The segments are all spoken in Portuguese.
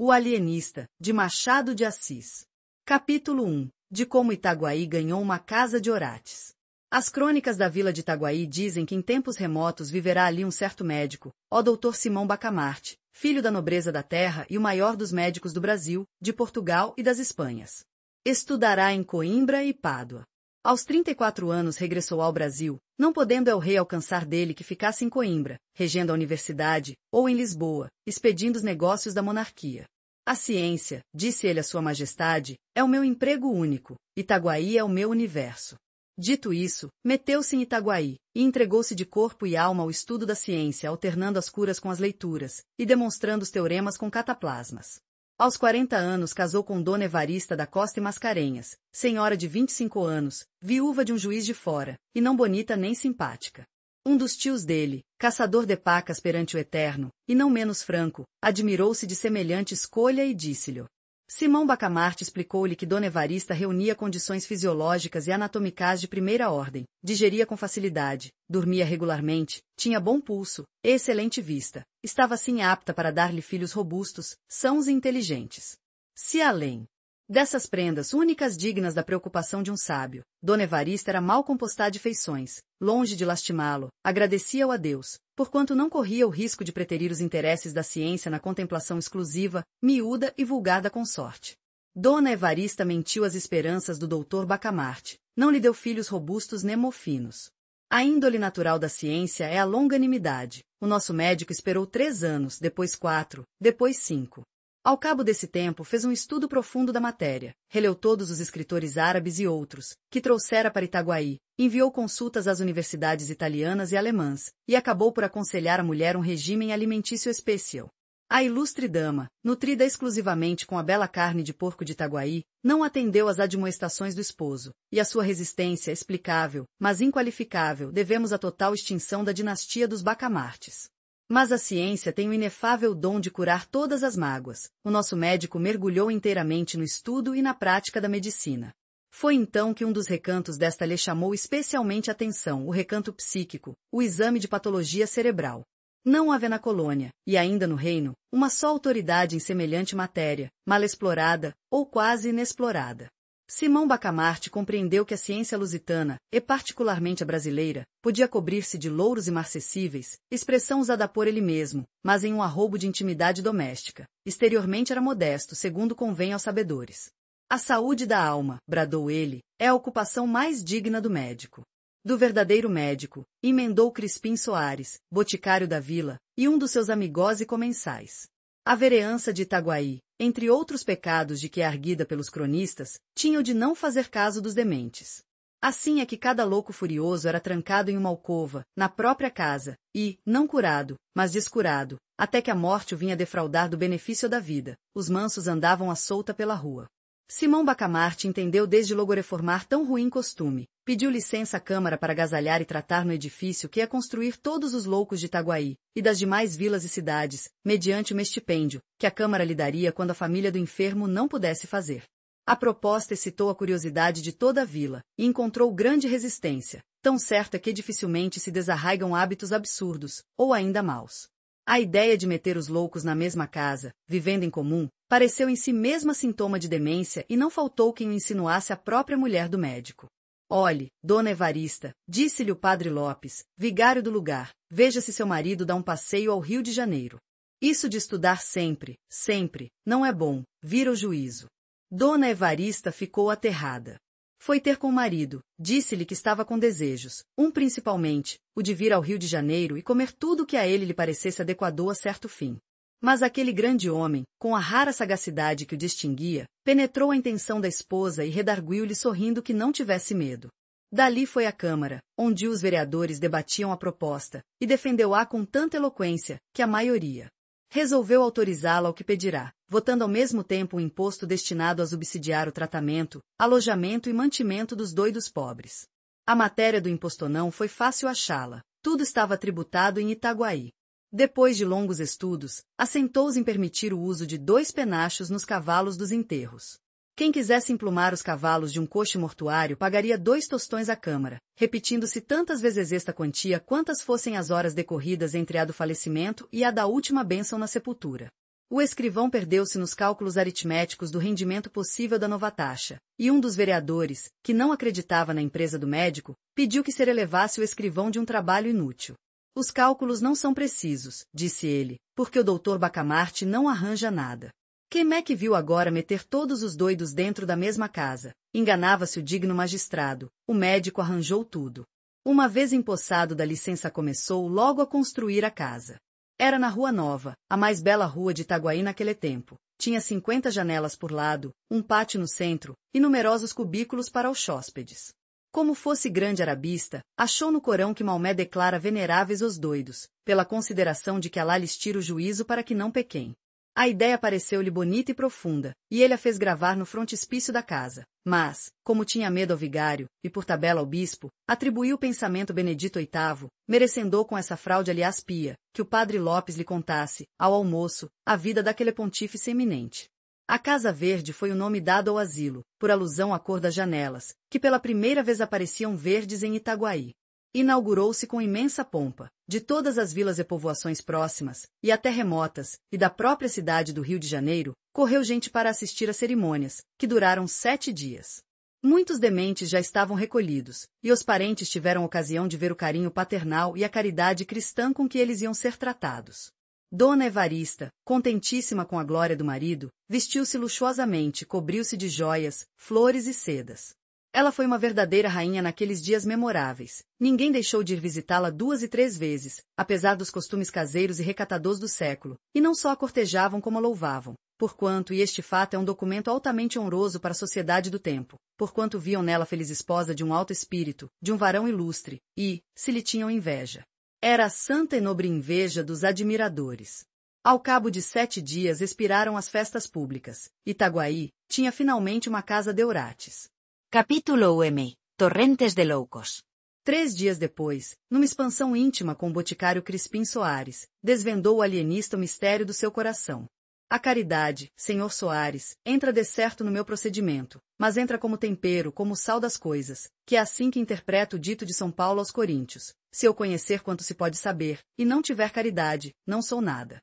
O alienista, de Machado de Assis. Capítulo 1. De como Itaguaí ganhou uma casa de Orates. As crônicas da vila de Itaguaí dizem que em tempos remotos viverá ali um certo médico, ó Dr. Simão Bacamarte, filho da nobreza da terra e o maior dos médicos do Brasil, de Portugal e das Espanhas. Estudará em Coimbra e Pádua. Aos 34 anos regressou ao Brasil, não podendo el-rei alcançar dele que ficasse em Coimbra, regendo a universidade, ou em Lisboa, expedindo os negócios da monarquia. A ciência, disse ele a sua majestade, é o meu emprego único, Itaguaí é o meu universo. Dito isso, meteu-se em Itaguaí, e entregou-se de corpo e alma ao estudo da ciência, alternando as curas com as leituras, e demonstrando os teoremas com cataplasmas. Aos 40 anos casou com Dona Evarista da Costa e Mascarenhas, senhora de 25 anos, viúva de um juiz de fora, e não bonita nem simpática. Um dos tios dele, caçador de pacas perante o Eterno, e não menos franco, admirou-se de semelhante escolha e disse-lhe. Simão Bacamarte explicou-lhe que Dona Evarista reunia condições fisiológicas e anatomicais de primeira ordem, digeria com facilidade, dormia regularmente, tinha bom pulso, e excelente vista, estava assim apta para dar-lhe filhos robustos, sãos e inteligentes. Se além dessas prendas únicas dignas da preocupação de um sábio, Dona Evarista era mal compostada de feições, longe de lastimá-lo, agradecia-o a Deus, porquanto não corria o risco de preterir os interesses da ciência na contemplação exclusiva, miúda e vulgar da consorte. Dona Evarista mentiu às esperanças do doutor Bacamarte, não lhe deu filhos robustos nem mofinos. A índole natural da ciência é a longanimidade. O nosso médico esperou 3 anos, depois 4, depois 5. Ao cabo desse tempo fez um estudo profundo da matéria, releu todos os escritores árabes e outros, que trouxera para Itaguaí, enviou consultas às universidades italianas e alemãs, e acabou por aconselhar à mulher um regime alimentício especial. A ilustre dama, nutrida exclusivamente com a bela carne de porco de Itaguaí, não atendeu às admoestações do esposo, e a sua resistência explicável, mas inqualificável, devemos à total extinção da dinastia dos Bacamartes. Mas a ciência tem o inefável dom de curar todas as mágoas. O nosso médico mergulhou inteiramente no estudo e na prática da medicina. Foi então que um dos recantos desta lhe chamou especialmente a atenção, o recanto psíquico, o exame de patologia cerebral. Não havia na colônia, e ainda no reino, uma só autoridade em semelhante matéria, mal explorada, ou quase inexplorada. Simão Bacamarte compreendeu que a ciência lusitana, e particularmente a brasileira, podia cobrir-se de louros imarcessíveis, expressão usada por ele mesmo, mas em um arroubo de intimidade doméstica. Exteriormente era modesto, segundo convém aos sabedores. A saúde da alma, bradou ele, é a ocupação mais digna do médico. Do verdadeiro médico, emendou Crispim Soares, boticário da vila, e um dos seus amigós e comensais. A vereança de Itaguaí, entre outros pecados de que é arguida pelos cronistas, tinha o de não fazer caso dos dementes. Assim é que cada louco furioso era trancado em uma alcova, na própria casa, e, não curado, mas descurado, até que a morte o vinha defraudar do benefício da vida, os mansos andavam à solta pela rua. Simão Bacamarte entendeu desde logo reformar tão ruim costume, pediu licença à Câmara para agasalhar e tratar no edifício que ia construir todos os loucos de Itaguaí, e das demais vilas e cidades, mediante uma estipêndio, que a Câmara lhe daria quando a família do enfermo não pudesse fazer. A proposta excitou a curiosidade de toda a vila, e encontrou grande resistência, tão certa que dificilmente se desarraigam hábitos absurdos, ou ainda maus. A ideia de meter os loucos na mesma casa, vivendo em comum, pareceu em si mesma sintoma de demência e não faltou quem o insinuasse à própria mulher do médico. Olhe, Dona Evarista, disse-lhe o padre Lopes, vigário do lugar, veja se seu marido dá um passeio ao Rio de Janeiro. Isso de estudar sempre, sempre, não é bom, vira o juízo. Dona Evarista ficou aterrada. Foi ter com o marido, disse-lhe que estava com desejos, um principalmente, o de vir ao Rio de Janeiro e comer tudo que a ele lhe parecesse adequado a certo fim. Mas aquele grande homem, com a rara sagacidade que o distinguia, penetrou a intenção da esposa e redarguiu-lhe sorrindo que não tivesse medo. Dali foi à Câmara, onde os vereadores debatiam a proposta, e defendeu-a com tanta eloquência, que a maioria resolveu autorizá-la ao que pedirá, votando ao mesmo tempo um imposto destinado a subsidiar o tratamento, alojamento e mantimento dos doidos pobres. A matéria do impostonão foi fácil achá-la, tudo estava tributado em Itaguaí. Depois de longos estudos, assentou-se em permitir o uso de 2 penachos nos cavalos dos enterros. Quem quisesse emplumar os cavalos de um coche mortuário pagaria 2 tostões à Câmara, repetindo-se tantas vezes esta quantia quantas fossem as horas decorridas entre a do falecimento e a da última bênção na sepultura. O escrivão perdeu-se nos cálculos aritméticos do rendimento possível da nova taxa, e um dos vereadores, que não acreditava na empresa do médico, pediu que se relevasse o escrivão de um trabalho inútil. Os cálculos não são precisos, disse ele, porque o Dr. Bacamarte não arranja nada. Kemek viu agora meter todos os doidos dentro da mesma casa. Enganava-se o digno magistrado, o médico arranjou tudo. Uma vez empossado da licença começou logo a construir a casa. Era na Rua Nova, a mais bela rua de Itaguaí naquele tempo. Tinha 50 janelas por lado, um pátio no centro, e numerosos cubículos para os hóspedes. Como fosse grande arabista, achou no Corão que Maomé declara veneráveis os doidos, pela consideração de que Alá lhes tira o juízo para que não pequem. A ideia pareceu-lhe bonita e profunda, e ele a fez gravar no frontispício da casa. Mas, como tinha medo ao vigário, e por tabela ao bispo, atribuiu o pensamento Benedito VIII, merecendo com essa fraude aliás pia, que o padre Lopes lhe contasse, ao almoço, a vida daquele pontífice eminente. A Casa Verde foi o nome dado ao asilo, por alusão à cor das janelas, que pela primeira vez apareciam verdes em Itaguaí. Inaugurou-se com imensa pompa, de todas as vilas e povoações próximas, e até remotas, e da própria cidade do Rio de Janeiro, correu gente para assistir às cerimônias, que duraram 7 dias. Muitos dementes já estavam recolhidos, e os parentes tiveram ocasião de ver o carinho paternal e a caridade cristã com que eles iam ser tratados. Dona Evarista, contentíssima com a glória do marido, vestiu-se luxuosamente, cobriu-se de joias, flores e sedas. Ela foi uma verdadeira rainha naqueles dias memoráveis. Ninguém deixou de ir visitá-la 2 e 3 vezes, apesar dos costumes caseiros e recatados do século, e não só a cortejavam como a louvavam, porquanto, e este fato é um documento altamente honroso para a sociedade do tempo, porquanto viam nela a feliz esposa de um alto espírito, de um varão ilustre, e, se lhe tinham inveja. Era a santa e nobre inveja dos admiradores. Ao cabo de 7 dias expiraram as festas públicas. Itaguaí tinha finalmente uma casa de Eurates. Capítulo 1. Torrentes de Loucos. 3 dias depois, numa expansão íntima com o boticário Crispim Soares, desvendou o alienista o mistério do seu coração. A caridade, senhor Soares, entra de certo no meu procedimento, mas entra como tempero, como sal das coisas, que é assim que interpreta o dito de São Paulo aos Coríntios: se eu conhecer quanto se pode saber, e não tiver caridade, não sou nada.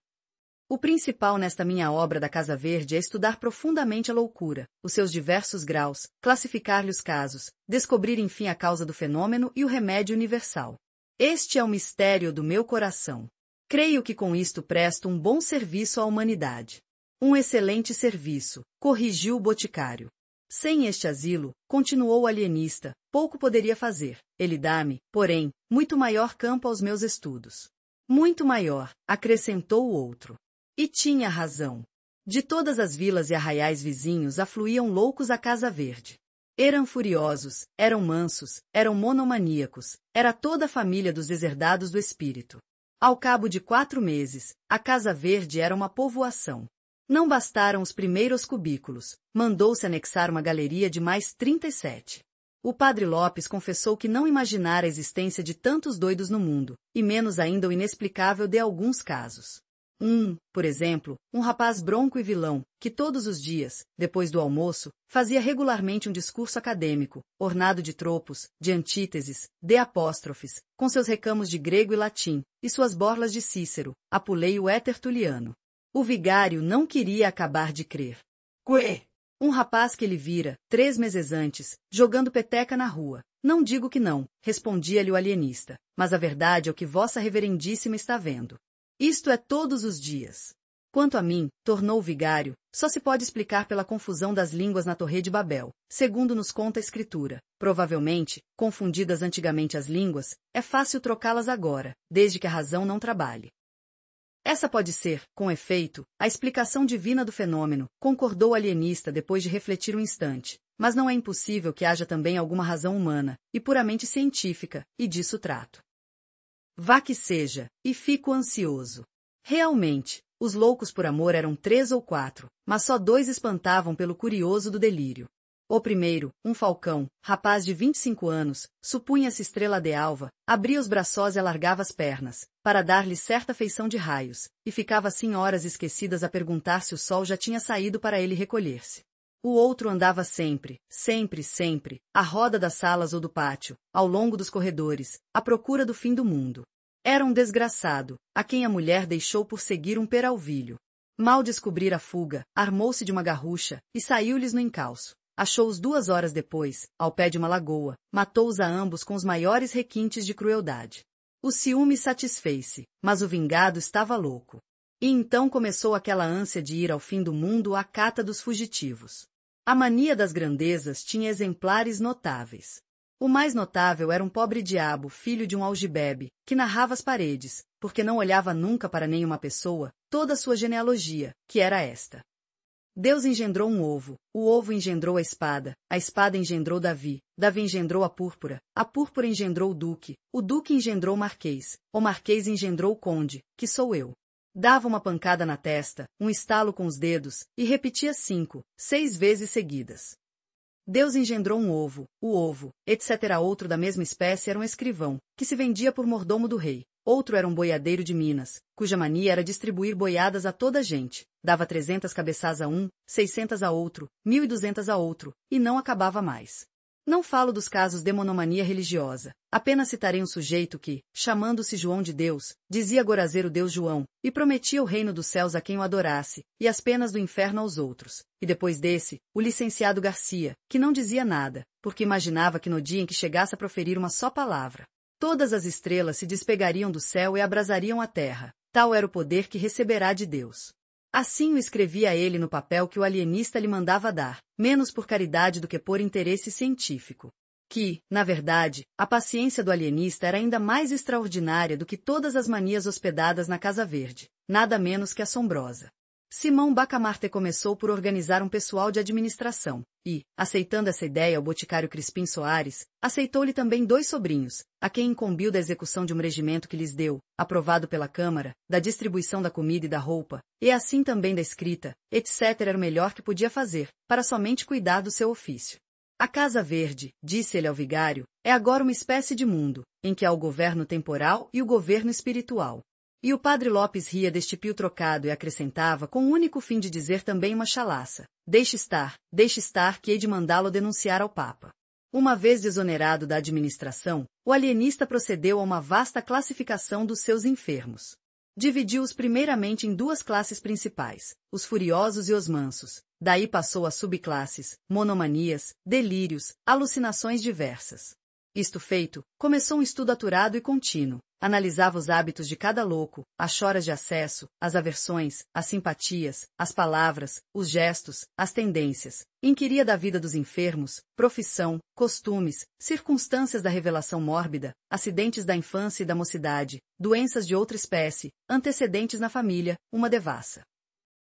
O principal nesta minha obra da Casa Verde é estudar profundamente a loucura, os seus diversos graus, classificar-lhe os casos, descobrir enfim a causa do fenômeno e o remédio universal. Este é o mistério do meu coração. Creio que com isto presto um bom serviço à humanidade. Um excelente serviço, corrigiu o boticário. Sem este asilo, continuou o alienista, pouco poderia fazer. Ele dá-me, porém, muito maior campo aos meus estudos. Muito maior, acrescentou o outro. E tinha razão. De todas as vilas e arraiais vizinhos afluíam loucos à Casa Verde. Eram furiosos, eram mansos, eram monomaníacos, era toda a família dos deserdados do espírito. Ao cabo de 4 meses, a Casa Verde era uma povoação. Não bastaram os primeiros cubículos, mandou-se anexar uma galeria de mais 37. O padre Lopes confessou que não imaginara a existência de tantos doidos no mundo, e menos ainda o inexplicável de alguns casos. Por exemplo, um rapaz bronco e vilão, que todos os dias, depois do almoço, fazia regularmente um discurso acadêmico, ornado de tropos, de antíteses, de apóstrofes, com seus recamos de grego e latim, e suas borlas de Cícero, Apulei o Tertuliano. O vigário não queria acabar de crer. Quê? Um rapaz que ele vira, 3 meses antes, jogando peteca na rua. Não digo que não, respondia-lhe o alienista, mas a verdade é o que vossa reverendíssima está vendo. Isto é todos os dias. Quanto a mim, tornou o vigário, só se pode explicar pela confusão das línguas na Torre de Babel, segundo nos conta a Escritura. Provavelmente, confundidas antigamente as línguas, é fácil trocá-las agora, desde que a razão não trabalhe. Essa pode ser, com efeito, a explicação divina do fenômeno, concordou o alienista depois de refletir um instante, mas não é impossível que haja também alguma razão humana, e puramente científica, e disso trato. Vá que seja, e fico ansioso. Realmente, os loucos por amor eram 3 ou 4, mas só 2 espantavam pelo curioso do delírio. O primeiro, um falcão, rapaz de 25 anos, supunha-se estrela de alva, abria os braços e alargava as pernas, para dar-lhe certa feição de raios, e ficava assim horas esquecidas a perguntar se o sol já tinha saído para ele recolher-se. O outro andava sempre, à roda das salas ou do pátio, ao longo dos corredores, à procura do fim do mundo. Era um desgraçado, a quem a mulher deixou por seguir um peralvilho. Mal descobrir a fuga, armou-se de uma garrucha, e saiu-lhes no encalço. Achou-os 2 horas depois, ao pé de uma lagoa, matou-os a ambos com os maiores requintes de crueldade. O ciúme satisfez-se, mas o vingado estava louco. E então começou aquela ânsia de ir ao fim do mundo à cata dos fugitivos. A mania das grandezas tinha exemplares notáveis. O mais notável era um pobre diabo, filho de um algibebe, que narrava às paredes, porque não olhava nunca para nenhuma pessoa, toda a sua genealogia, que era esta. Deus engendrou um ovo, o ovo engendrou a espada engendrou Davi engendrou a púrpura engendrou o duque engendrou o marquês engendrou o conde, que sou eu. Dava uma pancada na testa, um estalo com os dedos, e repetia 5, 6 vezes seguidas. Deus engendrou um ovo, o ovo, etc. Outro da mesma espécie era um escrivão, que se vendia por mordomo do rei. Outro era um boiadeiro de Minas, cuja mania era distribuir boiadas a toda a gente. Dava 300 cabeças a um, 600 a outro, 1.200 a outro, e não acabava mais. Não falo dos casos de monomania religiosa, apenas citarei um sujeito que, chamando-se João de Deus, dizia gorazer o Deus João, e prometia o reino dos céus a quem o adorasse, e as penas do inferno aos outros. E depois desse, o licenciado Garcia, que não dizia nada, porque imaginava que no dia em que chegasse a proferir uma só palavra, todas as estrelas se despegariam do céu e abrasariam a terra. Tal era o poder que receberá de Deus. Assim o escrevia ele no papel que o alienista lhe mandava dar, menos por caridade do que por interesse científico. Que, na verdade, a paciência do alienista era ainda mais extraordinária do que todas as manias hospedadas na Casa Verde, nada menos que assombrosa. Simão Bacamarte começou por organizar um pessoal de administração, e, aceitando essa ideia ao boticário Crispim Soares, aceitou-lhe também 2 sobrinhos, a quem incumbiu da execução de um regimento que lhes deu, aprovado pela Câmara, da distribuição da comida e da roupa, e assim também da escrita, etc. Era o melhor que podia fazer, para somente cuidar do seu ofício. A Casa Verde, disse ele ao vigário, é agora uma espécie de mundo, em que há o governo temporal e o governo espiritual. E o padre Lopes ria deste pio trocado e acrescentava com o único fim de dizer também uma chalaça: deixe estar, que hei de mandá-lo denunciar ao Papa. Uma vez desonerado da administração, o alienista procedeu a uma vasta classificação dos seus enfermos. Dividiu-os primeiramente em 2 classes principais, os furiosos e os mansos. Daí passou a subclasses, monomanias, delírios, alucinações diversas. Isto feito, começou um estudo aturado e contínuo. Analisava os hábitos de cada louco, as choras de acesso, as aversões, as simpatias, as palavras, os gestos, as tendências. Inquiria da vida dos enfermos, profissão, costumes, circunstâncias da revelação mórbida, acidentes da infância e da mocidade, doenças de outra espécie, antecedentes na família, uma devassa.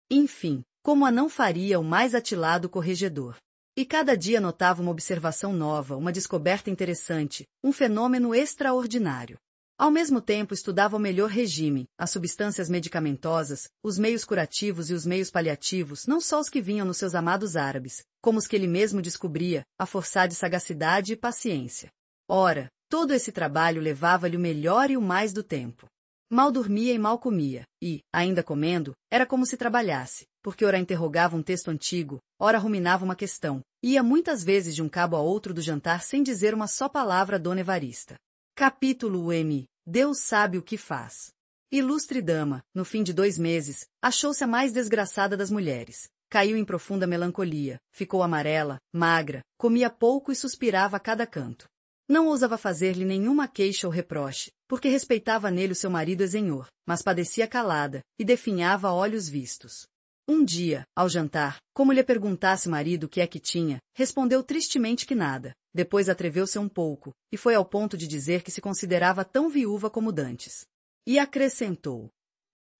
Enfim, como a não faria o mais atilado corregedor. E cada dia notava uma observação nova, uma descoberta interessante, um fenômeno extraordinário. Ao mesmo tempo estudava o melhor regime, as substâncias medicamentosas, os meios curativos e os meios paliativos, não só os que vinham nos seus amados árabes, como os que ele mesmo descobria, a forçar de sagacidade e paciência. Ora, todo esse trabalho levava-lhe o melhor e o mais do tempo. Mal dormia e mal comia, e, ainda comendo, era como se trabalhasse, porque ora interrogava um texto antigo, ora ruminava uma questão, e ia muitas vezes de um cabo a outro do jantar sem dizer uma só palavra a Dona Evarista. Capítulo M. Deus sabe o que faz. Ilustre dama, no fim de 2 meses, achou-se a mais desgraçada das mulheres. Caiu em profunda melancolia, ficou amarela, magra, comia pouco e suspirava a cada canto. Não ousava fazer-lhe nenhuma queixa ou reproche, porque respeitava nele o seu marido esenhor, mas padecia calada, e definhava a olhos vistos. Um dia, ao jantar, como lhe perguntasse o marido o que é que tinha, respondeu tristemente que nada. Depois atreveu-se um pouco, e foi ao ponto de dizer que se considerava tão viúva como dantes. E acrescentou: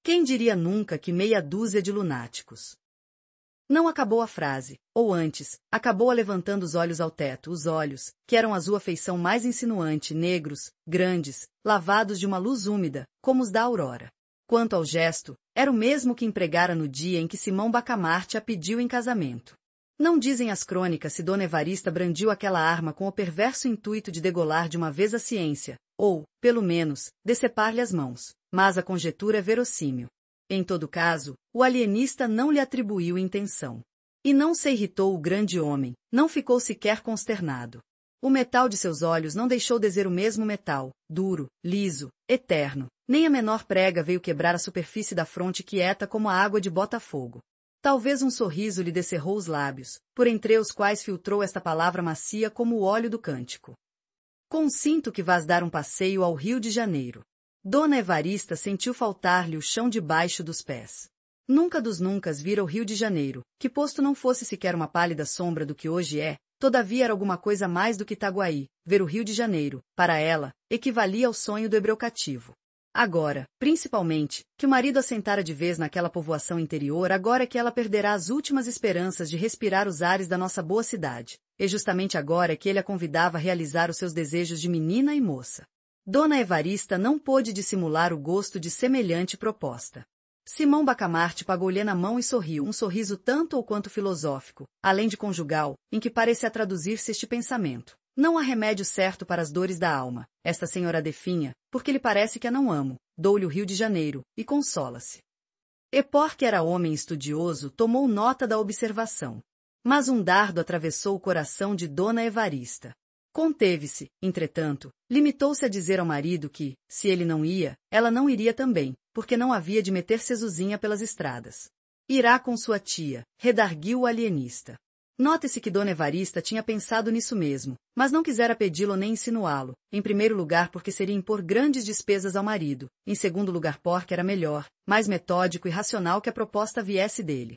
quem diria nunca que meia dúzia de lunáticos? Não acabou a frase, ou antes, acabou-a levantando os olhos ao teto, os olhos, que eram a sua feição mais insinuante, negros, grandes, lavados de uma luz úmida, como os da aurora. Quanto ao gesto, era o mesmo que empregara no dia em que Simão Bacamarte a pediu em casamento. Não dizem as crônicas se Dona Evarista brandiu aquela arma com o perverso intuito de degolar de uma vez a ciência, ou, pelo menos, decepar-lhe as mãos, mas a conjetura é verossímil. Em todo caso, o alienista não lhe atribuiu intenção. E não se irritou o grande homem, não ficou sequer consternado. O metal de seus olhos não deixou de ser o mesmo metal, duro, liso, eterno. Nem a menor prega veio quebrar a superfície da fronte quieta como a água de Botafogo. Talvez um sorriso lhe descerrou os lábios, por entre os quais filtrou esta palavra macia como o óleo do cântico. Consinto que vás dar um passeio ao Rio de Janeiro. Dona Evarista sentiu faltar-lhe o chão debaixo dos pés. Nunca dos nuncas vira o Rio de Janeiro, que posto não fosse sequer uma pálida sombra do que hoje é, todavia era alguma coisa mais do que Itaguaí. Ver o Rio de Janeiro, para ela, equivalia ao sonho do hebreu cativo. Agora, principalmente, que o marido assentara de vez naquela povoação interior, agora é que ela perderá as últimas esperanças de respirar os ares da nossa boa cidade, e justamente agora é que ele a convidava a realizar os seus desejos de menina e moça. Dona Evarista não pôde dissimular o gosto de semelhante proposta. Simão Bacamarte pagou-lhe na mão e sorriu, um sorriso tanto ou quanto filosófico, além de conjugal, em que parecia traduzir-se este pensamento. Não há remédio certo para as dores da alma. Esta senhora definha, porque lhe parece que a não amo, dou-lhe o Rio de Janeiro, e consola-se. Epor, que era homem estudioso, tomou nota da observação. Mas um dardo atravessou o coração de Dona Evarista. Conteve-se, entretanto, limitou-se a dizer ao marido que, se ele não ia, ela não iria também, porque não havia de meter Cezuzinha pelas estradas. Irá com sua tia, redarguiu o alienista. Note-se que Dona Evarista tinha pensado nisso mesmo, mas não quisera pedi-lo nem insinuá-lo, em primeiro lugar porque seria impor grandes despesas ao marido, em segundo lugar porque era melhor, mais metódico e racional que a proposta viesse dele.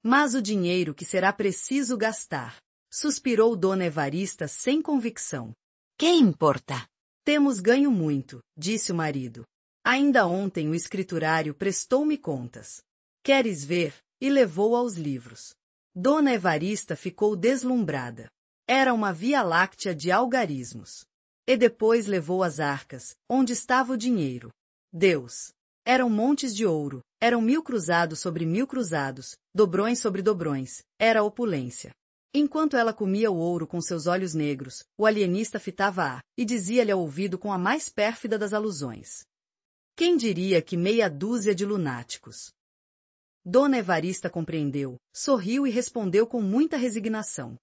Mas o dinheiro que será preciso gastar, suspirou Dona Evarista sem convicção. Que importa? Temos ganho muito, disse o marido. Ainda ontem o escriturário prestou-me contas. Queres ver? E levou aos livros. Dona Evarista ficou deslumbrada. Era uma via-láctea de algarismos. E depois levou as arcas, onde estava o dinheiro. Deus! Eram montes de ouro, eram 1000 cruzados sobre 1000 cruzados, dobrões sobre dobrões, era opulência. Enquanto ela comia o ouro com seus olhos negros, o alienista fitava-a, e dizia-lhe ao ouvido com a mais pérfida das alusões. Quem diria que meia dúzia de lunáticos? Dona Evarista compreendeu, sorriu e respondeu com muita resignação.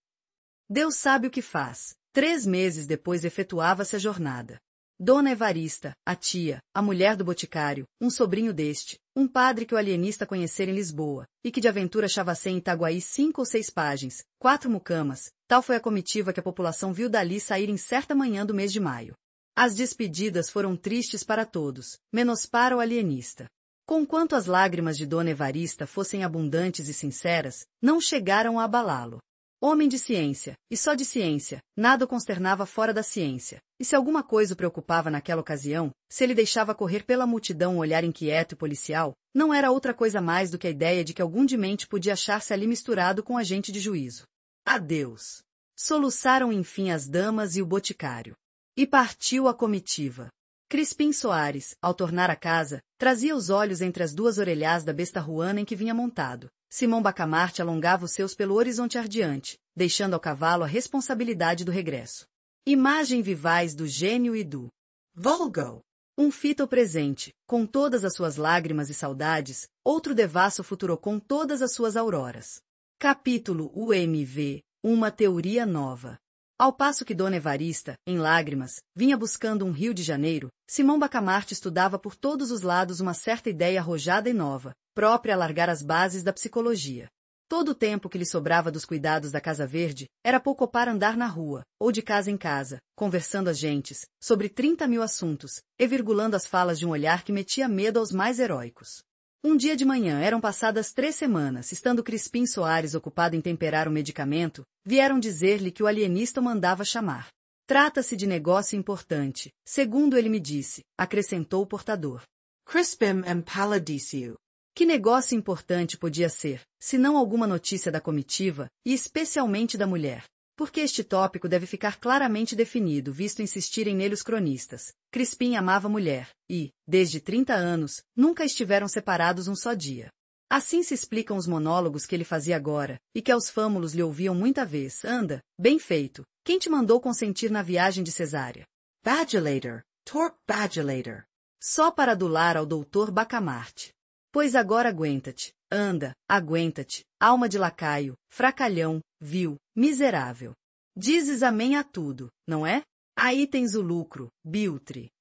Deus sabe o que faz. 3 meses depois efetuava-se a jornada. Dona Evarista, a tia, a mulher do boticário, um sobrinho deste, um padre que o alienista conhecera em Lisboa, e que de aventura chavassei em Itaguaí 5 ou 6 pajens, 4 mucamas, tal foi a comitiva que a população viu dali sair em certa manhã do mês de maio. As despedidas foram tristes para todos, menos para o alienista. Conquanto as lágrimas de Dona Evarista fossem abundantes e sinceras, não chegaram a abalá-lo. Homem de ciência, e só de ciência, nada o consternava fora da ciência, e se alguma coisa o preocupava naquela ocasião, se ele deixava correr pela multidão um olhar inquieto e policial, não era outra coisa mais do que a ideia de que algum demente podia achar-se ali misturado com agente de juízo. Adeus! Soluçaram enfim as damas e o boticário. E partiu a comitiva. Crispim Soares, ao tornar a casa, trazia os olhos entre as 2 orelhás da besta ruana em que vinha montado. Simão Bacamarte alongava os seus pelo horizonte ardiante, deixando ao cavalo a responsabilidade do regresso. Imagem vivaz do gênio e do vulgo. Um fita o presente, com todas as suas lágrimas e saudades, outro devasso futuro com todas as suas auroras. Capítulo UMV, uma teoria nova. Ao passo que Dona Evarista, em lágrimas, vinha buscando um Rio de Janeiro, Simão Bacamarte estudava por todos os lados uma certa ideia arrojada e nova, própria a largar as bases da psicologia. Todo o tempo que lhe sobrava dos cuidados da Casa Verde, era pouco para andar na rua, ou de casa em casa, conversando as gentes, sobre 30.000 assuntos, e virgulando as falas de um olhar que metia medo aos mais heróicos. Um dia de manhã eram passadas 3 semanas, estando Crispim Soares ocupado em temperar um medicamento, vieram dizer-lhe que o alienista o mandava chamar. Trata-se de negócio importante, segundo ele me disse, acrescentou o portador. Crispim Paladício. Que negócio importante podia ser, se não alguma notícia da comitiva, e especialmente da mulher? Porque este tópico deve ficar claramente definido, visto insistirem nele os cronistas. Crispim amava a mulher, e, desde 30 anos, nunca estiveram separados um só dia. Assim se explicam os monólogos que ele fazia agora, e que aos fâmulos lhe ouviam muita vez. Anda, bem feito. Quem te mandou consentir na viagem de Cesária? Badulator, Torp Badulator. Só para adular ao doutor Bacamarte. Pois agora aguenta-te, anda, aguenta-te, alma de lacaio, fracalhão, vil, miserável. Dizes amém a tudo, não é? Aí tens o lucro, biltre.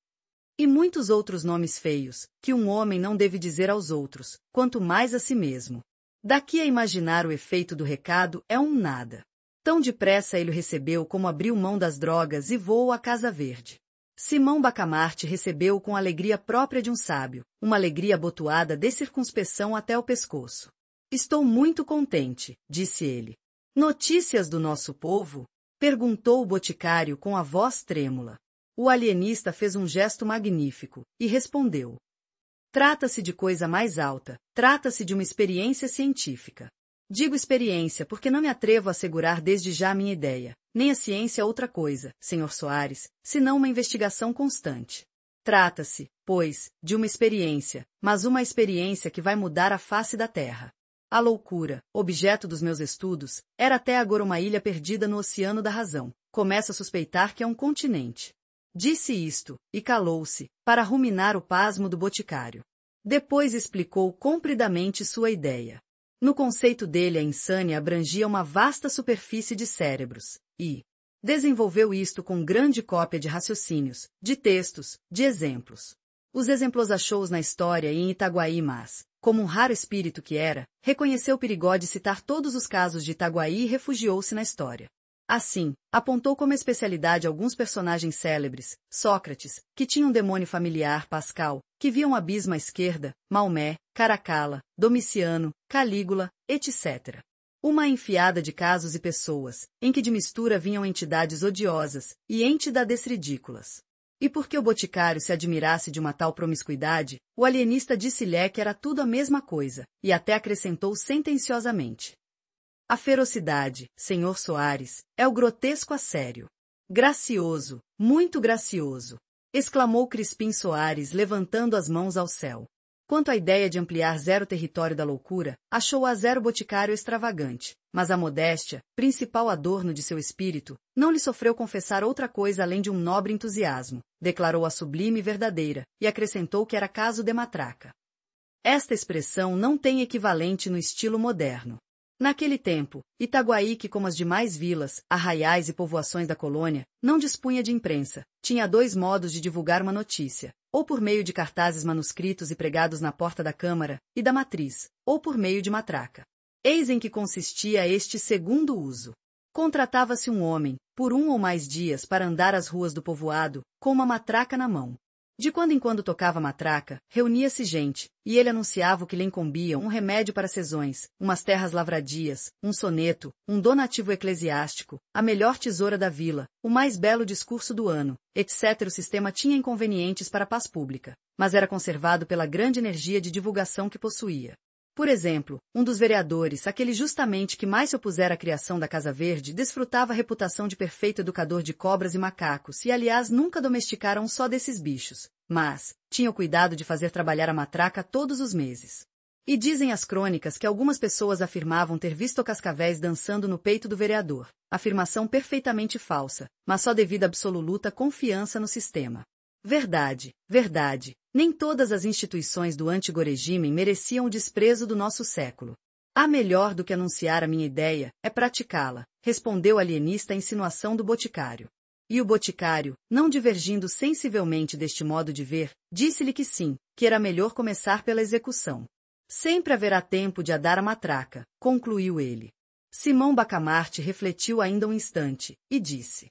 E muitos outros nomes feios, que um homem não deve dizer aos outros, quanto mais a si mesmo. Daqui a imaginar o efeito do recado é um nada. Tão depressa ele o recebeu como abriu mão das drogas e voou à Casa Verde. Simão Bacamarte recebeu-o com a alegria própria de um sábio, uma alegria abotoada de circunspeção até o pescoço. Estou muito contente, disse ele. Notícias do nosso povo? Perguntou o boticário com a voz trêmula. O alienista fez um gesto magnífico, e respondeu. Trata-se de coisa mais alta, trata-se de uma experiência científica. Digo experiência porque não me atrevo a assegurar desde já a minha ideia, nem a ciência outra coisa, Sr. Soares, senão uma investigação constante. Trata-se, pois, de uma experiência, mas uma experiência que vai mudar a face da Terra. A loucura, objeto dos meus estudos, era até agora uma ilha perdida no oceano da razão. Começo a suspeitar que é um continente. Disse isto, e calou-se, para ruminar o pasmo do boticário. Depois explicou compridamente sua ideia. No conceito dele, a insânia abrangia uma vasta superfície de cérebros, e desenvolveu isto com grande cópia de raciocínios, de textos, de exemplos. Os exemplos achou-os na história e em Itaguaí, mas, como um raro espírito que era, reconheceu perigo de citar todos os casos de Itaguaí e refugiou-se na história. Assim, apontou como especialidade alguns personagens célebres, Sócrates, que tinha um demônio familiar, Pascal, que via um abismo à esquerda, Maomé, Caracalla, Domiciano, Calígula, etc. Uma enfiada de casos e pessoas, em que de mistura vinham entidades odiosas e entidades ridículas. E porque o boticário se admirasse de uma tal promiscuidade, o alienista disse-lhe que era tudo a mesma coisa, e até acrescentou sentenciosamente. A ferocidade, Sr. Soares, é o grotesco a sério. Gracioso, muito gracioso, exclamou Crispim Soares levantando as mãos ao céu. Quanto à ideia de ampliar zero território da loucura, achou-a zero boticário extravagante, mas a modéstia, principal adorno de seu espírito, não lhe sofreu confessar outra coisa além de um nobre entusiasmo, declarou-a sublime e verdadeira, e acrescentou que era caso de matraca. Esta expressão não tem equivalente no estilo moderno. Naquele tempo, Itaguaí, que como as demais vilas, arraiais e povoações da colônia, não dispunha de imprensa, tinha dois modos de divulgar uma notícia, ou por meio de cartazes manuscritos e pregados na porta da Câmara e da Matriz, ou por meio de matraca. Eis em que consistia este segundo uso. Contratava-se um homem, por um ou mais dias para andar as ruas do povoado, com uma matraca na mão. De quando em quando tocava a matraca, reunia-se gente, e ele anunciava o que lhe incumbia um remédio para sezões, umas terras lavradias, um soneto, um donativo eclesiástico, a melhor tesoura da vila, o mais belo discurso do ano, etc. O sistema tinha inconvenientes para a paz pública, mas era conservado pela grande energia de divulgação que possuía. Por exemplo, um dos vereadores, aquele justamente que mais se opusera à criação da Casa Verde, desfrutava a reputação de perfeito educador de cobras e macacos e, aliás, nunca domesticara um só desses bichos, mas tinha o cuidado de fazer trabalhar a matraca todos os meses. E dizem as crônicas que algumas pessoas afirmavam ter visto cascavéis dançando no peito do vereador, afirmação perfeitamente falsa, mas só devido à absoluta confiança no sistema. Verdade, verdade. Nem todas as instituições do antigo regime mereciam o desprezo do nosso século. Há melhor do que anunciar a minha ideia, é praticá-la, respondeu o alienista à insinuação do boticário. E o boticário, não divergindo sensivelmente deste modo de ver, disse-lhe que sim, que era melhor começar pela execução. Sempre haverá tempo de adar a matraca, concluiu ele. Simão Bacamarte refletiu ainda um instante, e disse.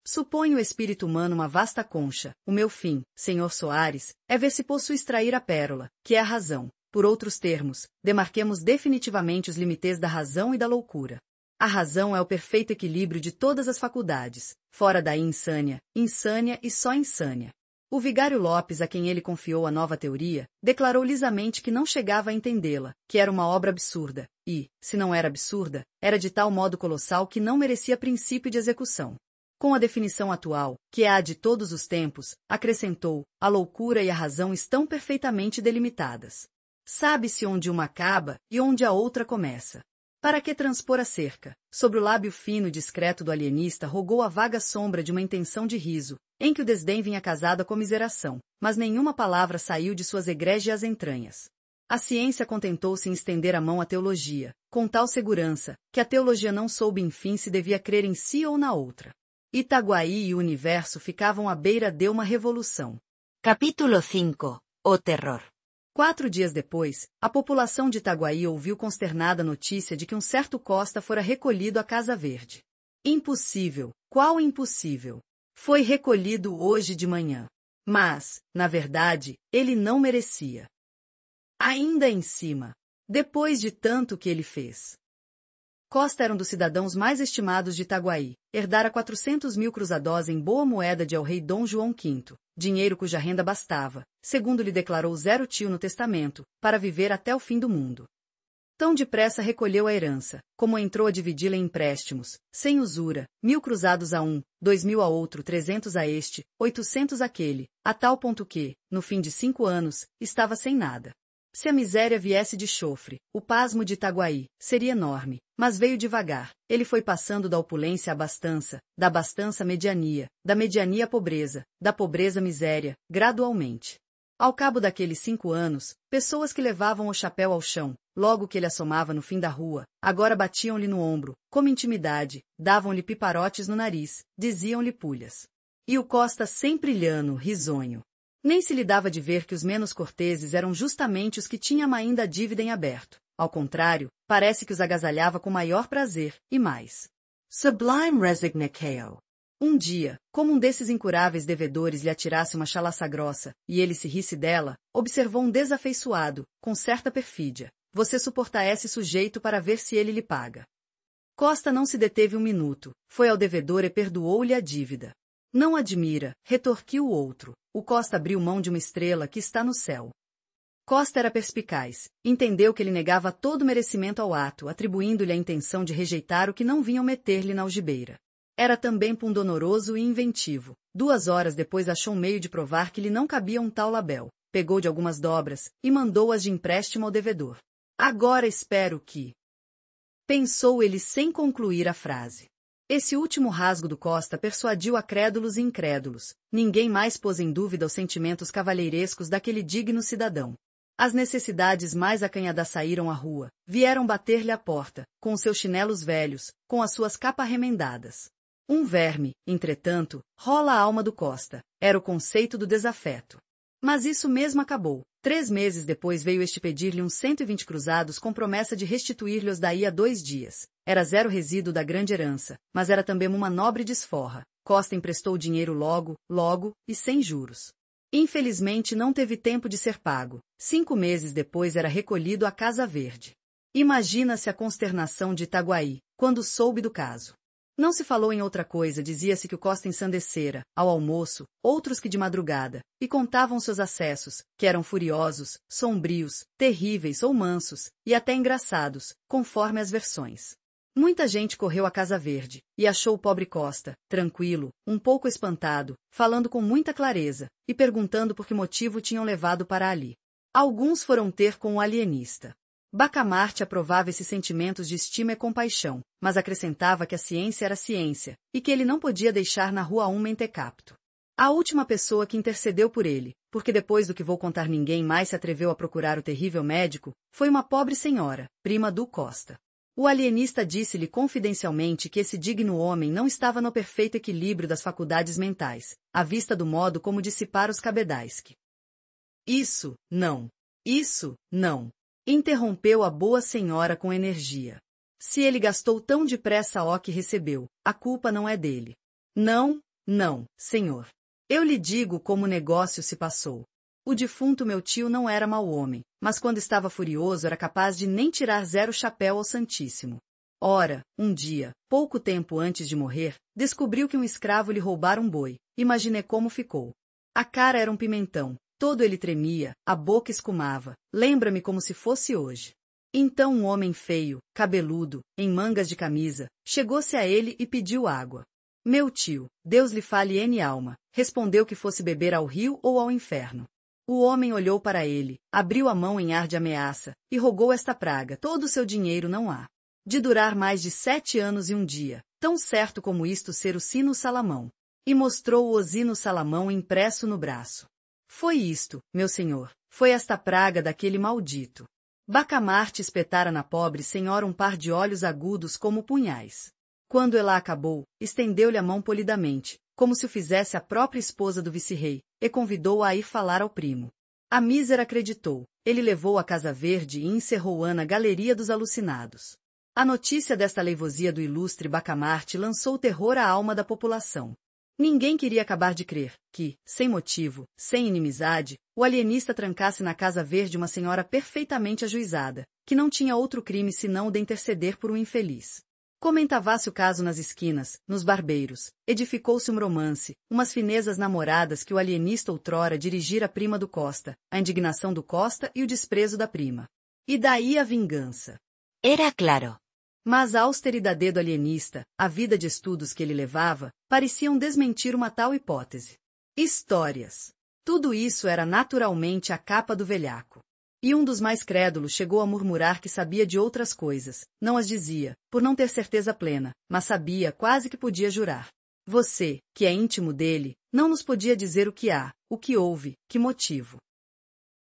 Suponho o espírito humano uma vasta concha, o meu fim, Sr. Soares, é ver se posso extrair a pérola, que é a razão. Por outros termos, demarquemos definitivamente os limites da razão e da loucura. A razão é o perfeito equilíbrio de todas as faculdades, fora daí insânia, insânia e só insânia. O vigário Lopes, a quem ele confiou a nova teoria, declarou lisamente que não chegava a entendê-la, que era uma obra absurda, e, se não era absurda, era de tal modo colossal que não merecia princípio de execução. Com a definição atual, que é a de todos os tempos, acrescentou, a loucura e a razão estão perfeitamente delimitadas. Sabe-se onde uma acaba e onde a outra começa. Para que transpor a cerca? Sobre o lábio fino e discreto do alienista rogou a vaga sombra de uma intenção de riso, em que o desdém vinha casado à comiseração, mas nenhuma palavra saiu de suas egrégias entranhas. A ciência contentou-se em estender a mão à teologia, com tal segurança, que a teologia não soube enfim se devia crer em si ou na outra. Itaguaí e o universo ficavam à beira de uma revolução. Capítulo 5. O terror. 4 dias depois, a população de Itaguaí ouviu consternada a notícia de que um certo Costa fora recolhido à Casa Verde. Impossível! Qual impossível? Foi recolhido hoje de manhã. Mas, na verdade, ele não merecia. Ainda em cima. Depois de tanto que ele fez. Costa era um dos cidadãos mais estimados de Itaguaí, herdara 400 mil cruzadós em boa moeda de el-rei Dom João V, dinheiro cuja renda bastava, segundo lhe declarou Zero Tio no testamento, para viver até o fim do mundo. Tão depressa recolheu a herança, como entrou a dividi-la em empréstimos, sem usura, 1.000 cruzados a um, 2.000 a outro, 300 a este, 800 àquele, a tal ponto que, no fim de 5 anos, estava sem nada. Se a miséria viesse de chofre, o pasmo de Itaguaí seria enorme, mas veio devagar. Ele foi passando da opulência à abastança, da abastança à mediania, da mediania à pobreza, da pobreza à miséria, gradualmente. Ao cabo daqueles 5 anos, pessoas que levavam o chapéu ao chão, logo que ele assomava no fim da rua, agora batiam-lhe no ombro, como intimidade, davam-lhe piparotes no nariz, diziam-lhe pulhas. E o Costa sempre lhano, risonho. Nem se lhe dava de ver que os menos corteses eram justamente os que tinham ainda a dívida em aberto. Ao contrário, parece que os agasalhava com maior prazer, e mais. Sublime resignatio. Um dia, como um desses incuráveis devedores lhe atirasse uma chalaça grossa, e ele se risse dela, observou um desafeiçoado, com certa perfídia. Você suporta esse sujeito para ver se ele lhe paga. Costa não se deteve um minuto, foi ao devedor e perdoou-lhe a dívida. Não admira, retorquiu o outro. O Costa abriu mão de uma estrela que está no céu. Costa era perspicaz, entendeu que ele negava todo merecimento ao ato, atribuindo-lhe a intenção de rejeitar o que não vinham meter-lhe na algibeira. Era também pundonoroso e inventivo. 2 horas depois achou um meio de provar que lhe não cabia um tal labéu. Pegou de algumas dobras e mandou-as de empréstimo ao devedor. Agora espero que... Pensou ele sem concluir a frase. Esse último rasgo do Costa persuadiu a crédulos e incrédulos. Ninguém mais pôs em dúvida os sentimentos cavalheirescos daquele digno cidadão. As necessidades mais acanhadas saíram à rua, vieram bater-lhe à porta, com os seus chinelos velhos, com as suas capas remendadas. Um verme, entretanto, rola a alma do Costa, era o conceito do desafeto. Mas isso mesmo acabou. 3 meses depois veio este pedir-lhe uns 120 cruzados com promessa de restituir-lhes daí a 2 dias. Era zero resíduo da grande herança, mas era também uma nobre desforra. Costa emprestou o dinheiro logo, e sem juros. Infelizmente não teve tempo de ser pago. 5 meses depois era recolhido à Casa Verde. Imagina-se a consternação de Itaguaí, quando soube do caso. Não se falou em outra coisa, dizia-se que o Costa ensandecera, ao almoço, outros que de madrugada, e contavam seus acessos, que eram furiosos, sombrios, terríveis ou mansos, e até engraçados, conforme as versões. Muita gente correu à Casa Verde, e achou o pobre Costa, tranquilo, um pouco espantado, falando com muita clareza, e perguntando por que motivo tinham levado para ali. Alguns foram ter com o alienista. Bacamarte aprovava esses sentimentos de estima e compaixão, mas acrescentava que a ciência era ciência, e que ele não podia deixar na rua um mentecapto. A última pessoa que intercedeu por ele, porque depois do que vou contar ninguém mais se atreveu a procurar o terrível médico, foi uma pobre senhora, prima do Costa. O alienista disse-lhe confidencialmente que esse digno homem não estava no perfeito equilíbrio das faculdades mentais, à vista do modo como dissipara os cabedais que... Isso, não. Interrompeu a boa senhora com energia. Se ele gastou tão depressa o que recebeu, a culpa não é dele. Não, senhor. Eu lhe digo como o negócio se passou. O defunto meu tio não era mau homem, mas quando estava furioso era capaz de nem tirar 0 chapéu ao Santíssimo. Ora, um dia, pouco tempo antes de morrer, descobriu que um escravo lhe roubara um boi. Imaginei como ficou. A cara era um pimentão. Todo ele tremia, a boca escumava, lembra-me como se fosse hoje. Então um homem feio, cabeludo, em mangas de camisa, chegou-se a ele e pediu água. Meu tio, Deus lhe fale N alma, respondeu que fosse beber ao rio ou ao inferno. O homem olhou para ele, abriu a mão em ar de ameaça, e rogou esta praga, todo o seu dinheiro não há. De durar mais de 7 anos e um dia, tão certo como isto ser o sino Salamão. E mostrou o sino Salamão impresso no braço. Foi isto, meu senhor, Foi esta praga daquele maldito. Bacamarte espetara na pobre senhora um par de olhos agudos como punhais. Quando ela acabou, estendeu-lhe a mão polidamente, como se o fizesse a própria esposa do vice-rei, e convidou-a a ir falar ao primo. A mísera acreditou. Ele levou a Casa Verde e encerrou-a na galeria dos alucinados. A notícia desta leivosia do ilustre Bacamarte lançou terror à alma da população. Ninguém queria acabar de crer que, sem motivo, sem inimizade, o alienista trancasse na Casa Verde uma senhora perfeitamente ajuizada, que não tinha outro crime senão o de interceder por um infeliz. Comentava-se o caso nas esquinas, nos barbeiros, edificou-se um romance, umas finezas namoradas que o alienista outrora dirigira à prima do Costa, a indignação do Costa e o desprezo da prima. E daí a vingança. Era claro. Mas a austeridade do alienista, a vida de estudos que ele levava, pareciam desmentir uma tal hipótese. Histórias. Tudo isso era naturalmente a capa do velhaco. E um dos mais crédulos chegou a murmurar que sabia de outras coisas, não as dizia, por não ter certeza plena, mas sabia quase que podia jurar. Você, que é íntimo dele, não nos podia dizer o que há, o que houve, que motivo.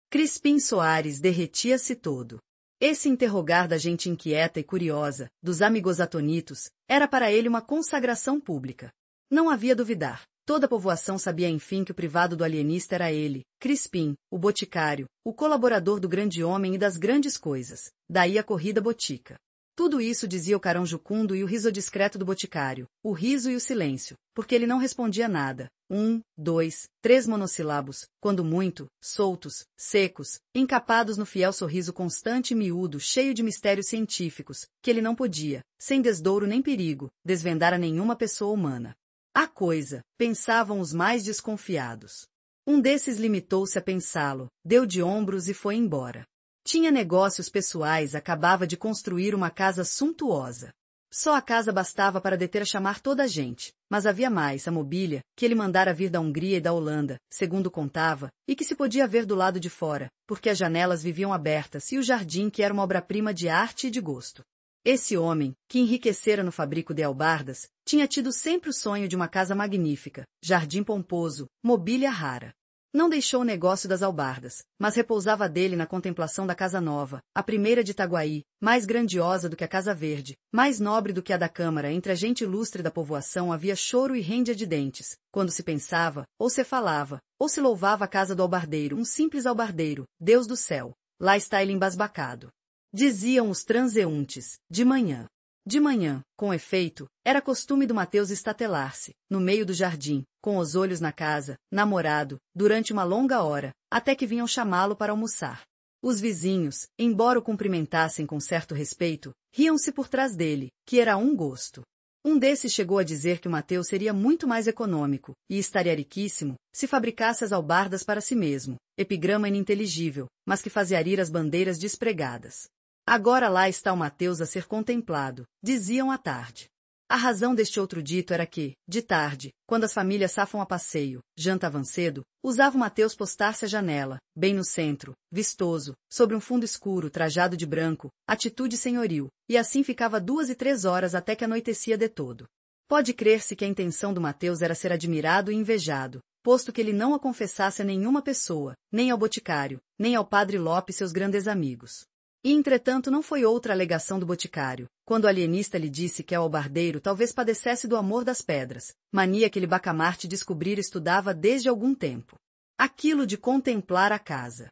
Crispim Soares derretia-se todo. Esse interrogar da gente inquieta e curiosa, dos amigos atonitos, era para ele uma consagração pública. Não havia duvidar. Toda a povoação sabia enfim que o privado do alienista era ele, Crispim, o boticário, o colaborador do grande homem e das grandes coisas. Daí a corrida botica. Tudo isso dizia o carão jucundo e o riso discreto do boticário, o riso e o silêncio, porque ele não respondia nada. 1, 2, 3 monossílabos, quando muito, soltos, secos, encapados no fiel sorriso constante e miúdo, cheio de mistérios científicos, que ele não podia, sem desdouro nem perigo, desvendar a nenhuma pessoa humana. A coisa, pensavam os mais desconfiados. Um desses limitou-se a pensá-lo, deu de ombros e foi embora. Tinha negócios pessoais, acabava de construir uma casa suntuosa. Só a casa bastava para deter a chamar toda a gente, mas havia mais, a mobília, que ele mandara vir da Hungria e da Holanda, segundo contava, e que se podia ver do lado de fora, porque as janelas viviam abertas e o jardim que era uma obra-prima de arte e de gosto. Esse homem, que enriquecera no fabrico de albardas, tinha tido sempre o sonho de uma casa magnífica, jardim pomposo, mobília rara. Não deixou o negócio das albardas, mas repousava dele na contemplação da casa nova, a primeira de Itaguaí, mais grandiosa do que a Casa Verde, mais nobre do que a da Câmara. Entre a gente ilustre da povoação havia choro e rêndia de dentes, quando se pensava, ou se falava, ou se louvava a casa do albardeiro, um simples albardeiro, Deus do céu. Lá está ele embasbacado. Diziam os transeuntes, de manhã. De manhã, com efeito, era costume do Mateus estatelar-se, no meio do jardim, com os olhos na casa, namorado, durante uma longa hora, até que vinham chamá-lo para almoçar. Os vizinhos, embora o cumprimentassem com certo respeito, riam-se por trás dele, que era um gosto. Um desses chegou a dizer que o Mateus seria muito mais econômico, e estaria riquíssimo, se fabricasse as albardas para si mesmo, epigrama ininteligível, mas que fazia rir as bandeiras despregadas. Agora lá está o Mateus a ser contemplado, diziam à tarde. A razão deste outro dito era que, de tarde, quando as famílias safam a passeio, jantavam cedo, usava o Mateus postar-se à janela, bem no centro, vistoso, sobre um fundo escuro trajado de branco, atitude senhoril, e assim ficava 2 e 3 horas até que anoitecia de todo. Pode crer-se que a intenção do Mateus era ser admirado e invejado, posto que ele não a confessasse a nenhuma pessoa, nem ao boticário, nem ao padre Lopes seus grandes amigos. E entretanto não foi outra alegação do boticário, quando o alienista lhe disse que o albardeiro talvez padecesse do amor das pedras, mania que ele Bacamarte descobrira estudava desde algum tempo. Aquilo de contemplar a casa.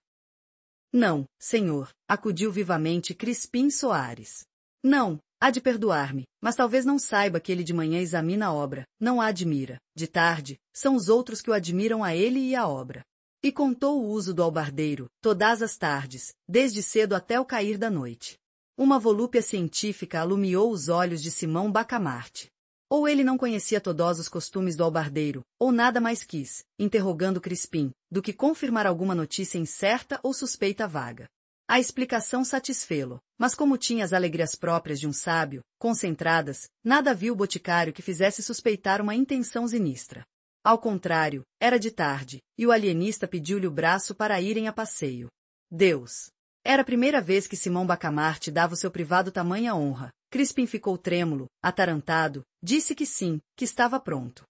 Não, senhor, acudiu vivamente Crispim Soares. Não, há de perdoar-me, mas talvez não saiba que ele de manhã examina a obra, não a admira, de tarde, são os outros que o admiram a ele e a obra. E contou o uso do albardeiro, todas as tardes, desde cedo até o cair da noite. Uma volúpia científica alumiou os olhos de Simão Bacamarte. Ou ele não conhecia todos os costumes do albardeiro, ou nada mais quis, interrogando Crispim, do que confirmar alguma notícia incerta ou suspeita vaga. A explicação satisfê-lo, mas como tinha as alegrias próprias de um sábio, concentradas, nada viu o boticário que fizesse suspeitar uma intenção sinistra. Ao contrário, era de tarde, e o alienista pediu-lhe o braço para irem a passeio. Deus! Era a primeira vez que Simão Bacamarte dava o seu privado tamanha honra. Crispim ficou trêmulo, atarantado, disse que sim, que estava pronto.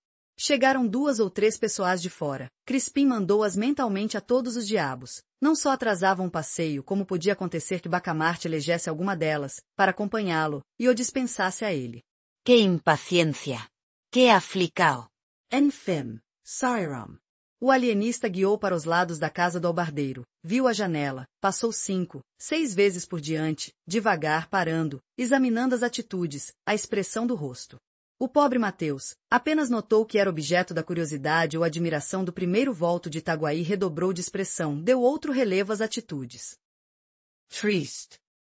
Chegaram 2 ou 3 pessoas de fora. Crispim mandou-as mentalmente a todos os diabos. Não só atrasavam o passeio, como podia acontecer que Bacamarte elegesse alguma delas, para acompanhá-lo, e o dispensasse a ele. ¡Qué impaciencia! ¡Qué aflicao! Enfim, Sairam. O alienista guiou para os lados da casa do albardeiro, viu a janela, passou 5, 6 vezes por diante, devagar parando, examinando as atitudes, a expressão do rosto. O pobre Mateus apenas notou que era objeto da curiosidade ou admiração do primeiro volto de Itaguaí e redobrou de expressão, deu outro relevo às atitudes.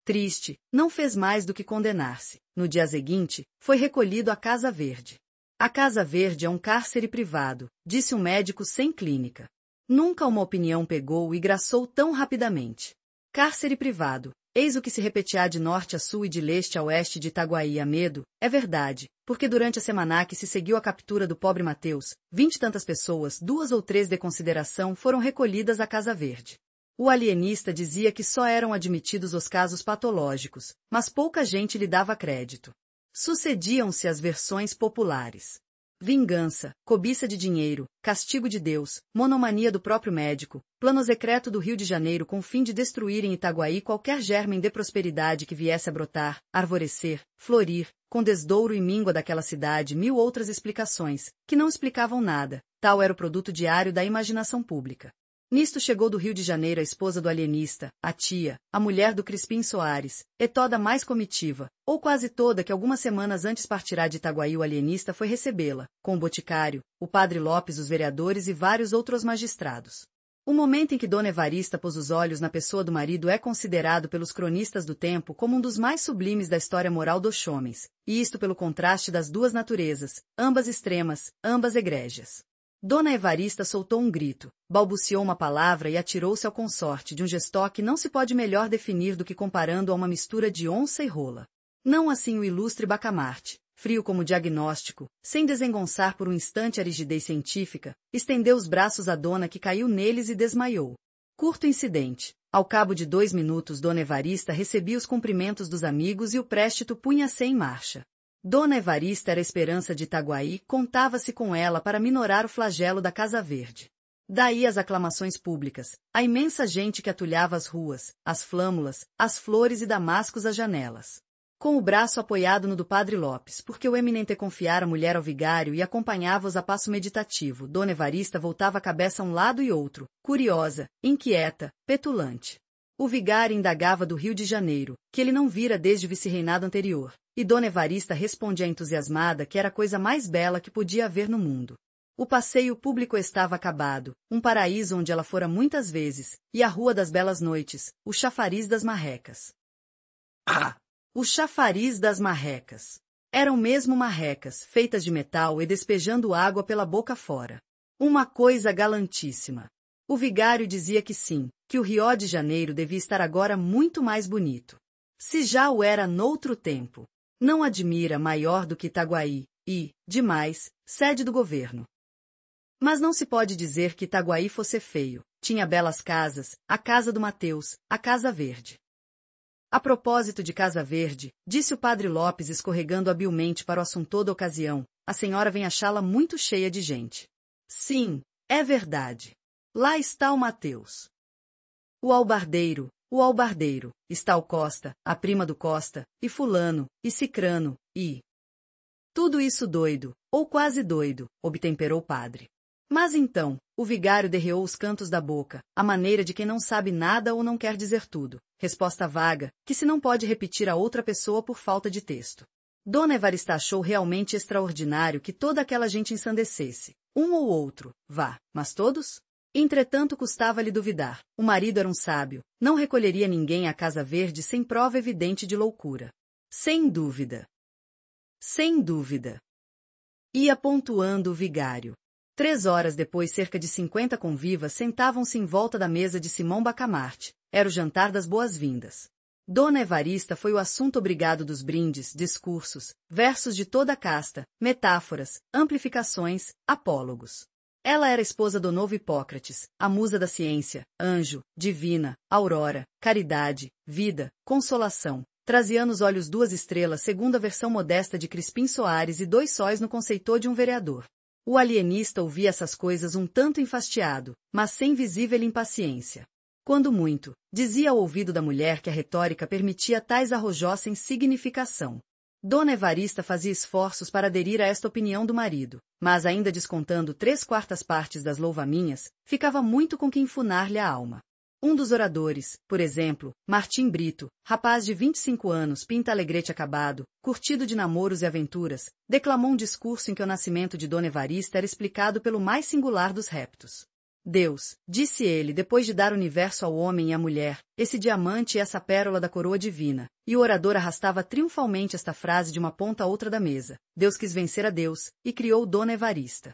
Triste, não fez mais do que condenar-se. No dia seguinte, foi recolhido à Casa Verde. A Casa Verde é um cárcere privado, disse um médico sem clínica. Nunca uma opinião pegou e graçou tão rapidamente. Cárcere privado, eis o que se repetirá de norte a sul e de leste a oeste de Itaguaí a medo, é verdade, porque durante a semana que se seguiu a captura do pobre Mateus, 20 e tantas pessoas, 2 ou 3 de consideração, foram recolhidas à Casa Verde. O alienista dizia que só eram admitidos os casos patológicos, mas pouca gente lhe dava crédito. Sucediam-se as versões populares. Vingança, cobiça de dinheiro, castigo de Deus, monomania do próprio médico, plano secreto do Rio de Janeiro com o fim de destruir em Itaguaí qualquer germen de prosperidade que viesse a brotar, arvorecer, florir, com desdouro e míngua daquela cidade, 1000 outras explicações, que não explicavam nada, tal era o produto diário da imaginação pública. Nisto chegou do Rio de Janeiro a esposa do alienista, a tia, a mulher do Crispim Soares, e toda mais comitiva, ou quase toda que algumas semanas antes partirá de Itaguaí o alienista foi recebê-la, com o boticário, o padre Lopes, os vereadores e vários outros magistrados. O momento em que Dona Evarista pôs os olhos na pessoa do marido é considerado pelos cronistas do tempo como um dos mais sublimes da história moral dos homens, e isto pelo contraste das duas naturezas, ambas extremas, ambas egrégias. Dona Evarista soltou um grito, balbuciou uma palavra e atirou-se ao consorte de um gesto que não se pode melhor definir do que comparando a uma mistura de onça e rola. Não assim o ilustre Bacamarte, frio como diagnóstico, sem desengonçar por um instante a rigidez científica, estendeu os braços à dona que caiu neles e desmaiou. Curto incidente. Ao cabo de 2 minutos Dona Evarista recebia os cumprimentos dos amigos e o préstito punha-se em marcha. Dona Evarista era a esperança de Itaguaí, contava-se com ela para minorar o flagelo da Casa Verde. Daí as aclamações públicas, a imensa gente que atulhava as ruas, as flâmulas, as flores e damascos às janelas. Com o braço apoiado no do padre Lopes, porque o eminente confiara a mulher ao vigário e acompanhava-os a passo meditativo, Dona Evarista voltava a cabeça a um lado e outro, curiosa, inquieta, petulante. O vigário indagava do Rio de Janeiro, que ele não vira desde o vice-reinado anterior, e Dona Evarista respondia entusiasmada que era a coisa mais bela que podia haver no mundo. O passeio público estava acabado, um paraíso onde ela fora muitas vezes, e a Rua das Belas Noites, o chafariz das marrecas. O chafariz das marrecas. Eram mesmo marrecas, feitas de metal e despejando água pela boca fora. Uma coisa galantíssima. O vigário dizia que sim, que o Rio de Janeiro devia estar agora muito mais bonito. Se já o era noutro tempo. Não admira maior do que Itaguaí, e, demais, sede do governo. Mas não se pode dizer que Itaguaí fosse feio, tinha belas casas, a casa do Mateus, a Casa Verde. A propósito de Casa Verde, disse o padre Lopes escorregando habilmente para o assunto da ocasião, a senhora vem achá-la muito cheia de gente. Sim, é verdade. Lá está o Mateus. O albardeiro, está o Costa, a prima do Costa, e fulano, e cicrano, e... Tudo isso doido, ou quase doido, obtemperou o padre. Mas então, o vigário derreou os cantos da boca, à maneira de quem não sabe nada ou não quer dizer tudo. Resposta vaga, que se não pode repetir a outra pessoa por falta de texto. Dona Evarista achou realmente extraordinário que toda aquela gente ensandecesse. Um ou outro, vá, mas todos? Entretanto custava-lhe duvidar. O marido era um sábio, não recolheria ninguém à Casa Verde sem prova evidente de loucura. Sem dúvida. Sem dúvida. Ia pontuando o vigário. 3 horas depois cerca de 50 convivas sentavam-se em volta da mesa de Simão Bacamarte. Era o jantar das boas-vindas. Dona Evarista foi o assunto obrigado dos brindes, discursos, versos de toda a casta, metáforas, amplificações, apólogos. Ela era esposa do novo Hipócrates, a musa da ciência, anjo, divina, aurora, caridade, vida, consolação. Trazia nos olhos 2 estrelas segundo a versão modesta de Crispim Soares e 2 sóis no conceito de um vereador. O alienista ouvia essas coisas um tanto enfastiado, mas sem visível impaciência. Quando muito, dizia ao ouvido da mulher que a retórica permitia tais arrojos sem significação. Dona Evarista fazia esforços para aderir a esta opinião do marido, mas ainda descontando 3/4 partes das louvaminhas, ficava muito com que enfunar-lhe a alma. Um dos oradores, por exemplo, Martim Brito, rapaz de 25 anos, pinta-alegrete acabado, curtido de namoros e aventuras, declamou um discurso em que o nascimento de Dona Evarista era explicado pelo mais singular dos reptos. Deus, disse ele depois de dar o universo ao homem e à mulher, esse diamante e essa pérola da coroa divina, e o orador arrastava triunfalmente esta frase de uma ponta a outra da mesa. Deus quis vencer a Deus, e criou Dona Evarista.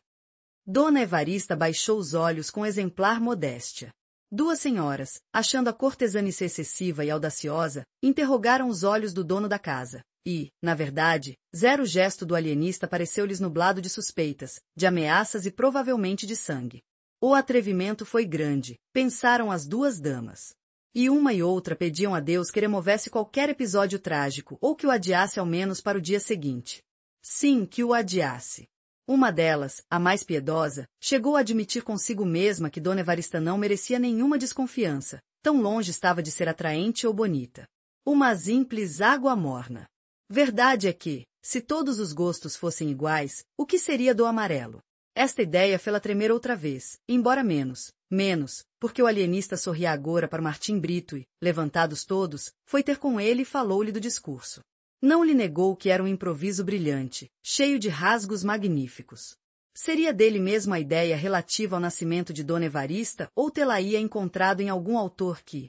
Dona Evarista baixou os olhos com exemplar modéstia. Duas senhoras, achando a cortesanice excessiva e audaciosa, interrogaram os olhos do dono da casa, e, na verdade, zero gesto do alienista pareceu-lhes nublado de suspeitas, de ameaças e provavelmente de sangue. O atrevimento foi grande, pensaram as duas damas. E uma e outra pediam a Deus que removesse qualquer episódio trágico ou que o adiasse ao menos para o dia seguinte. Sim, que o adiasse. Uma delas, a mais piedosa, chegou a admitir consigo mesma que Dona Evarista não merecia nenhuma desconfiança, tão longe estava de ser atraente ou bonita. Uma simples água morna. Verdade é que, se todos os gostos fossem iguais, o que seria do amarelo? Esta ideia fê-la tremer outra vez, embora menos, porque o alienista sorria agora para Martim Brito e, levantados todos, foi ter com ele e falou-lhe do discurso. Não lhe negou que era um improviso brilhante, cheio de rasgos magníficos. Seria dele mesmo a ideia relativa ao nascimento de Dona Evarista ou tê-la-ia encontrado em algum autor que...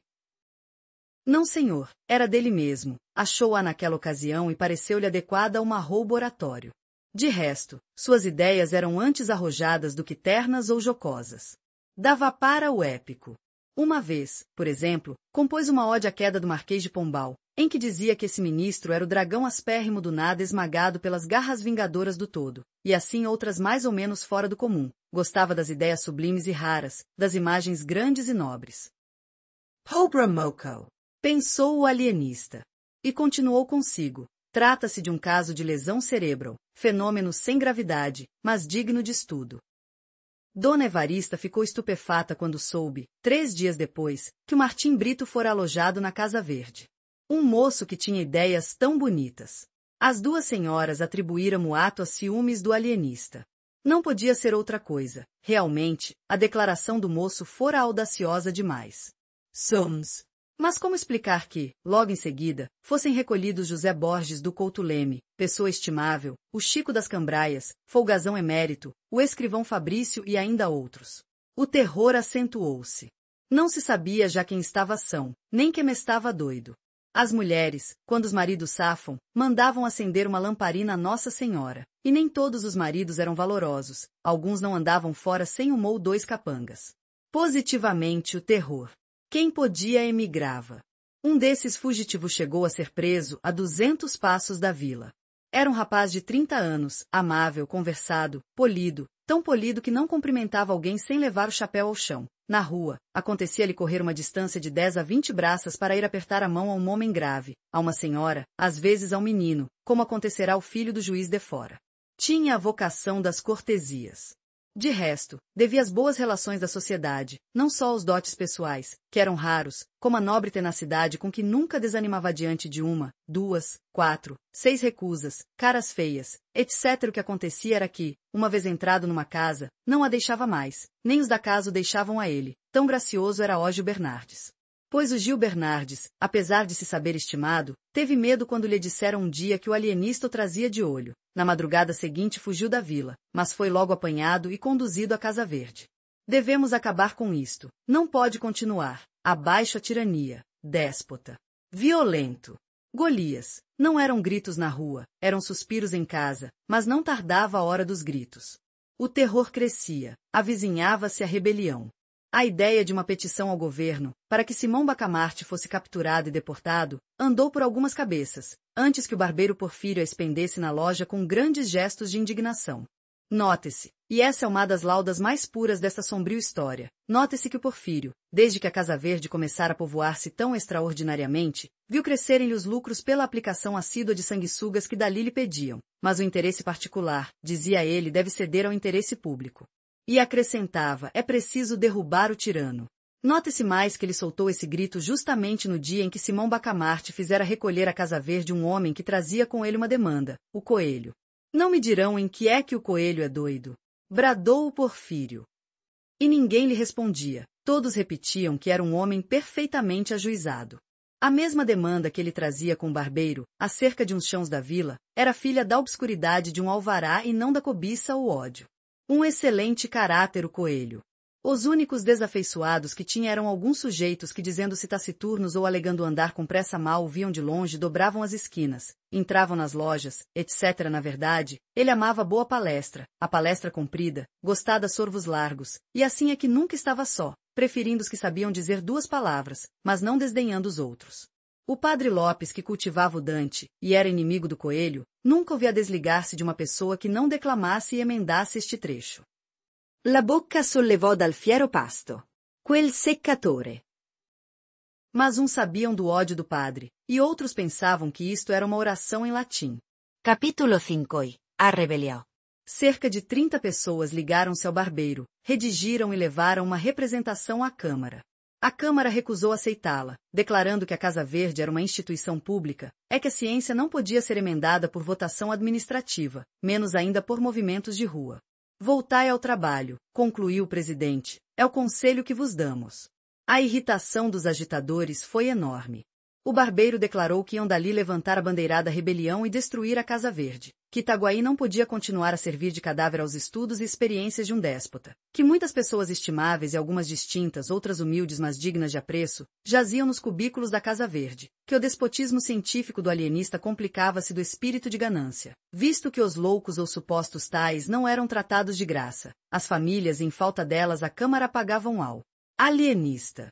Não, senhor, era dele mesmo, achou-a naquela ocasião e pareceu-lhe adequada a uma roubo oratório. De resto, suas ideias eram antes arrojadas do que ternas ou jocosas. Dava para o épico. Uma vez, por exemplo, compôs uma ode à queda do Marquês de Pombal, em que dizia que esse ministro era o dragão aspérrimo do nada esmagado pelas garras vingadoras do todo, e assim outras mais ou menos fora do comum. Gostava das ideias sublimes e raras, das imagens grandes e nobres. Pobra Moco, pensou o alienista. E continuou consigo. Trata-se de um caso de lesão cerebral, fenômeno sem gravidade, mas digno de estudo. Dona Evarista ficou estupefata quando soube, 3 dias depois, que o Martim Brito fora alojado na Casa Verde. Um moço que tinha ideias tão bonitas. As duas senhoras atribuíram o ato a ciúmes do alienista. Não podia ser outra coisa. Realmente, a declaração do moço fora audaciosa demais. Sums. Mas como explicar que, logo em seguida, fossem recolhidos José Borges do Couto Leme, pessoa estimável, o Chico das Cambraias, folgazão emérito, o escrivão Fabrício e ainda outros? O terror acentuou-se. Não se sabia já quem estava são, nem quem estava doido. As mulheres, quando os maridos safam, mandavam acender uma lamparina a Nossa Senhora, e nem todos os maridos eram valorosos, alguns não andavam fora sem uma ou 2 capangas. Positivamente o terror. Quem podia emigrava. Um desses fugitivos chegou a ser preso a 200 passos da vila. Era um rapaz de 30 anos, amável, conversado, polido, tão polido que não cumprimentava alguém sem levar o chapéu ao chão. Na rua, acontecia-lhe correr uma distância de 10 a 20 braças para ir apertar a mão a um homem grave, a uma senhora, às vezes a um menino, como acontecerá ao filho do juiz de fora. Tinha a vocação das cortesias. De resto, devia as boas relações da sociedade, não só aos dotes pessoais, que eram raros, como a nobre tenacidade com que nunca desanimava diante de 1, 2, 4, 6 recusas, caras feias, etc. O que acontecia era que, uma vez entrado numa casa, não a deixava mais, nem os da casa o deixavam a ele, tão gracioso era Ógio Bernardes. Pois o Gil Bernardes, apesar de se saber estimado, teve medo quando lhe disseram um dia que o alienista o trazia de olho. Na madrugada seguinte fugiu da vila, mas foi logo apanhado e conduzido à Casa Verde. Devemos acabar com isto. Não pode continuar. Abaixo a tirania. Déspota. Violento. Golias. Não eram gritos na rua, eram suspiros em casa, mas não tardava a hora dos gritos. O terror crescia. Avizinhava-se a rebelião. A ideia de uma petição ao governo, para que Simão Bacamarte fosse capturado e deportado, andou por algumas cabeças, antes que o barbeiro Porfírio a expendesse na loja com grandes gestos de indignação. Note-se, e essa é uma das laudas mais puras desta sombria história, note-se que o Porfírio, desde que a Casa Verde começara a povoar-se tão extraordinariamente, viu crescerem-lhe os lucros pela aplicação assídua de sanguessugas que dali lhe pediam, mas o interesse particular, dizia ele, deve ceder ao interesse público. E acrescentava, é preciso derrubar o tirano. Note-se mais que ele soltou esse grito justamente no dia em que Simão Bacamarte fizera recolher à Casa Verde um homem que trazia com ele uma demanda, o Coelho. Não me dirão em que é que o Coelho é doido. Bradou o Porfírio. E ninguém lhe respondia. Todos repetiam que era um homem perfeitamente ajuizado. A mesma demanda que ele trazia com o barbeiro, acerca de uns chãos da vila, era filha da obscuridade de um alvará e não da cobiça ou ódio. Um excelente caráter o Coelho. Os únicos desafeiçoados que tinha eram alguns sujeitos que, dizendo-se taciturnos ou alegando andar com pressa mal, o viam de longe, dobravam as esquinas, entravam nas lojas, etc. Na verdade, ele amava boa palestra, a palestra comprida, gostava sorvos largos, e assim é que nunca estava só, preferindo os que sabiam dizer duas palavras, mas não desdenhando os outros. O padre Lopes, que cultivava o Dante, e era inimigo do Coelho, nunca o via desligar-se de uma pessoa que não declamasse e emendasse este trecho. La bocca sollevò dal fiero pasto. Quel seccatore. Mas uns sabiam do ódio do padre, e outros pensavam que isto era uma oração em latim. Capítulo 5. A rebelião. Cerca de 30 pessoas ligaram-se ao barbeiro, redigiram e levaram uma representação à Câmara. A Câmara recusou aceitá-la, declarando que a Casa Verde era uma instituição pública, é que a ciência não podia ser emendada por votação administrativa, menos ainda por movimentos de rua. Voltai ao trabalho, concluiu o presidente, é o conselho que vos damos. A irritação dos agitadores foi enorme. O barbeiro declarou que iam dali levantar a bandeirada rebelião e destruir a Casa Verde, que Itaguaí não podia continuar a servir de cadáver aos estudos e experiências de um déspota, que muitas pessoas estimáveis e algumas distintas, outras humildes mas dignas de apreço, jaziam nos cubículos da Casa Verde, que o despotismo científico do alienista complicava-se do espírito de ganância, visto que os loucos ou supostos tais não eram tratados de graça, as famílias, em falta delas, a Câmara pagavam ao alienista.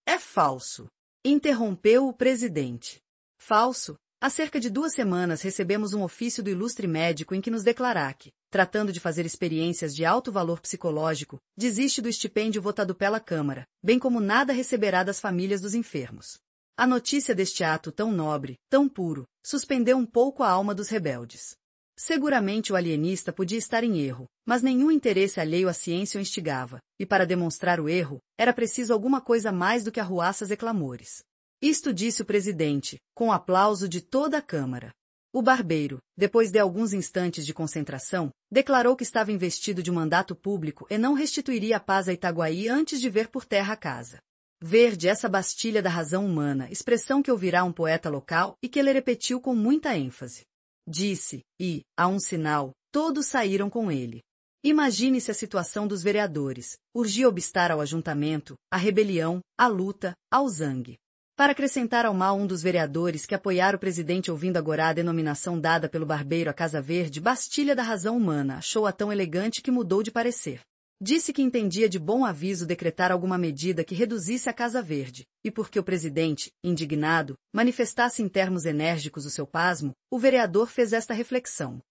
É falso. Interrompeu o presidente. Falso? Há cerca de 2 semanas recebemos um ofício do ilustre médico em que nos declara que, tratando de fazer experiências de alto valor psicológico, desiste do estipêndio votado pela Câmara, bem como nada receberá das famílias dos enfermos. A notícia deste ato tão nobre, tão puro, suspendeu um pouco a alma dos rebeldes. Seguramente o alienista podia estar em erro, mas nenhum interesse alheio à ciência o instigava, e para demonstrar o erro, era preciso alguma coisa mais do que arruaças e clamores. Isto disse o presidente, com o aplauso de toda a Câmara. O barbeiro, depois de alguns instantes de concentração, declarou que estava investido de um mandato público e não restituiria a paz a Itaguaí antes de ver por terra a Casa Verde, essa bastilha da razão humana, expressão que ouvirá um poeta local e que ele repetiu com muita ênfase. Disse, e, a um sinal, todos saíram com ele. Imagine-se a situação dos vereadores, urgia obstar ao ajuntamento, à rebelião, à luta, ao zangue. Para acrescentar ao mal, um dos vereadores que apoiara o presidente ouvindo agora a denominação dada pelo barbeiro à Casa Verde, bastilha da razão humana, achou-a tão elegante que mudou de parecer. Disse que entendia de bom aviso decretar alguma medida que reduzisse a Casa Verde, e porque o presidente, indignado, manifestasse em termos enérgicos o seu pasmo, o vereador fez esta reflexão.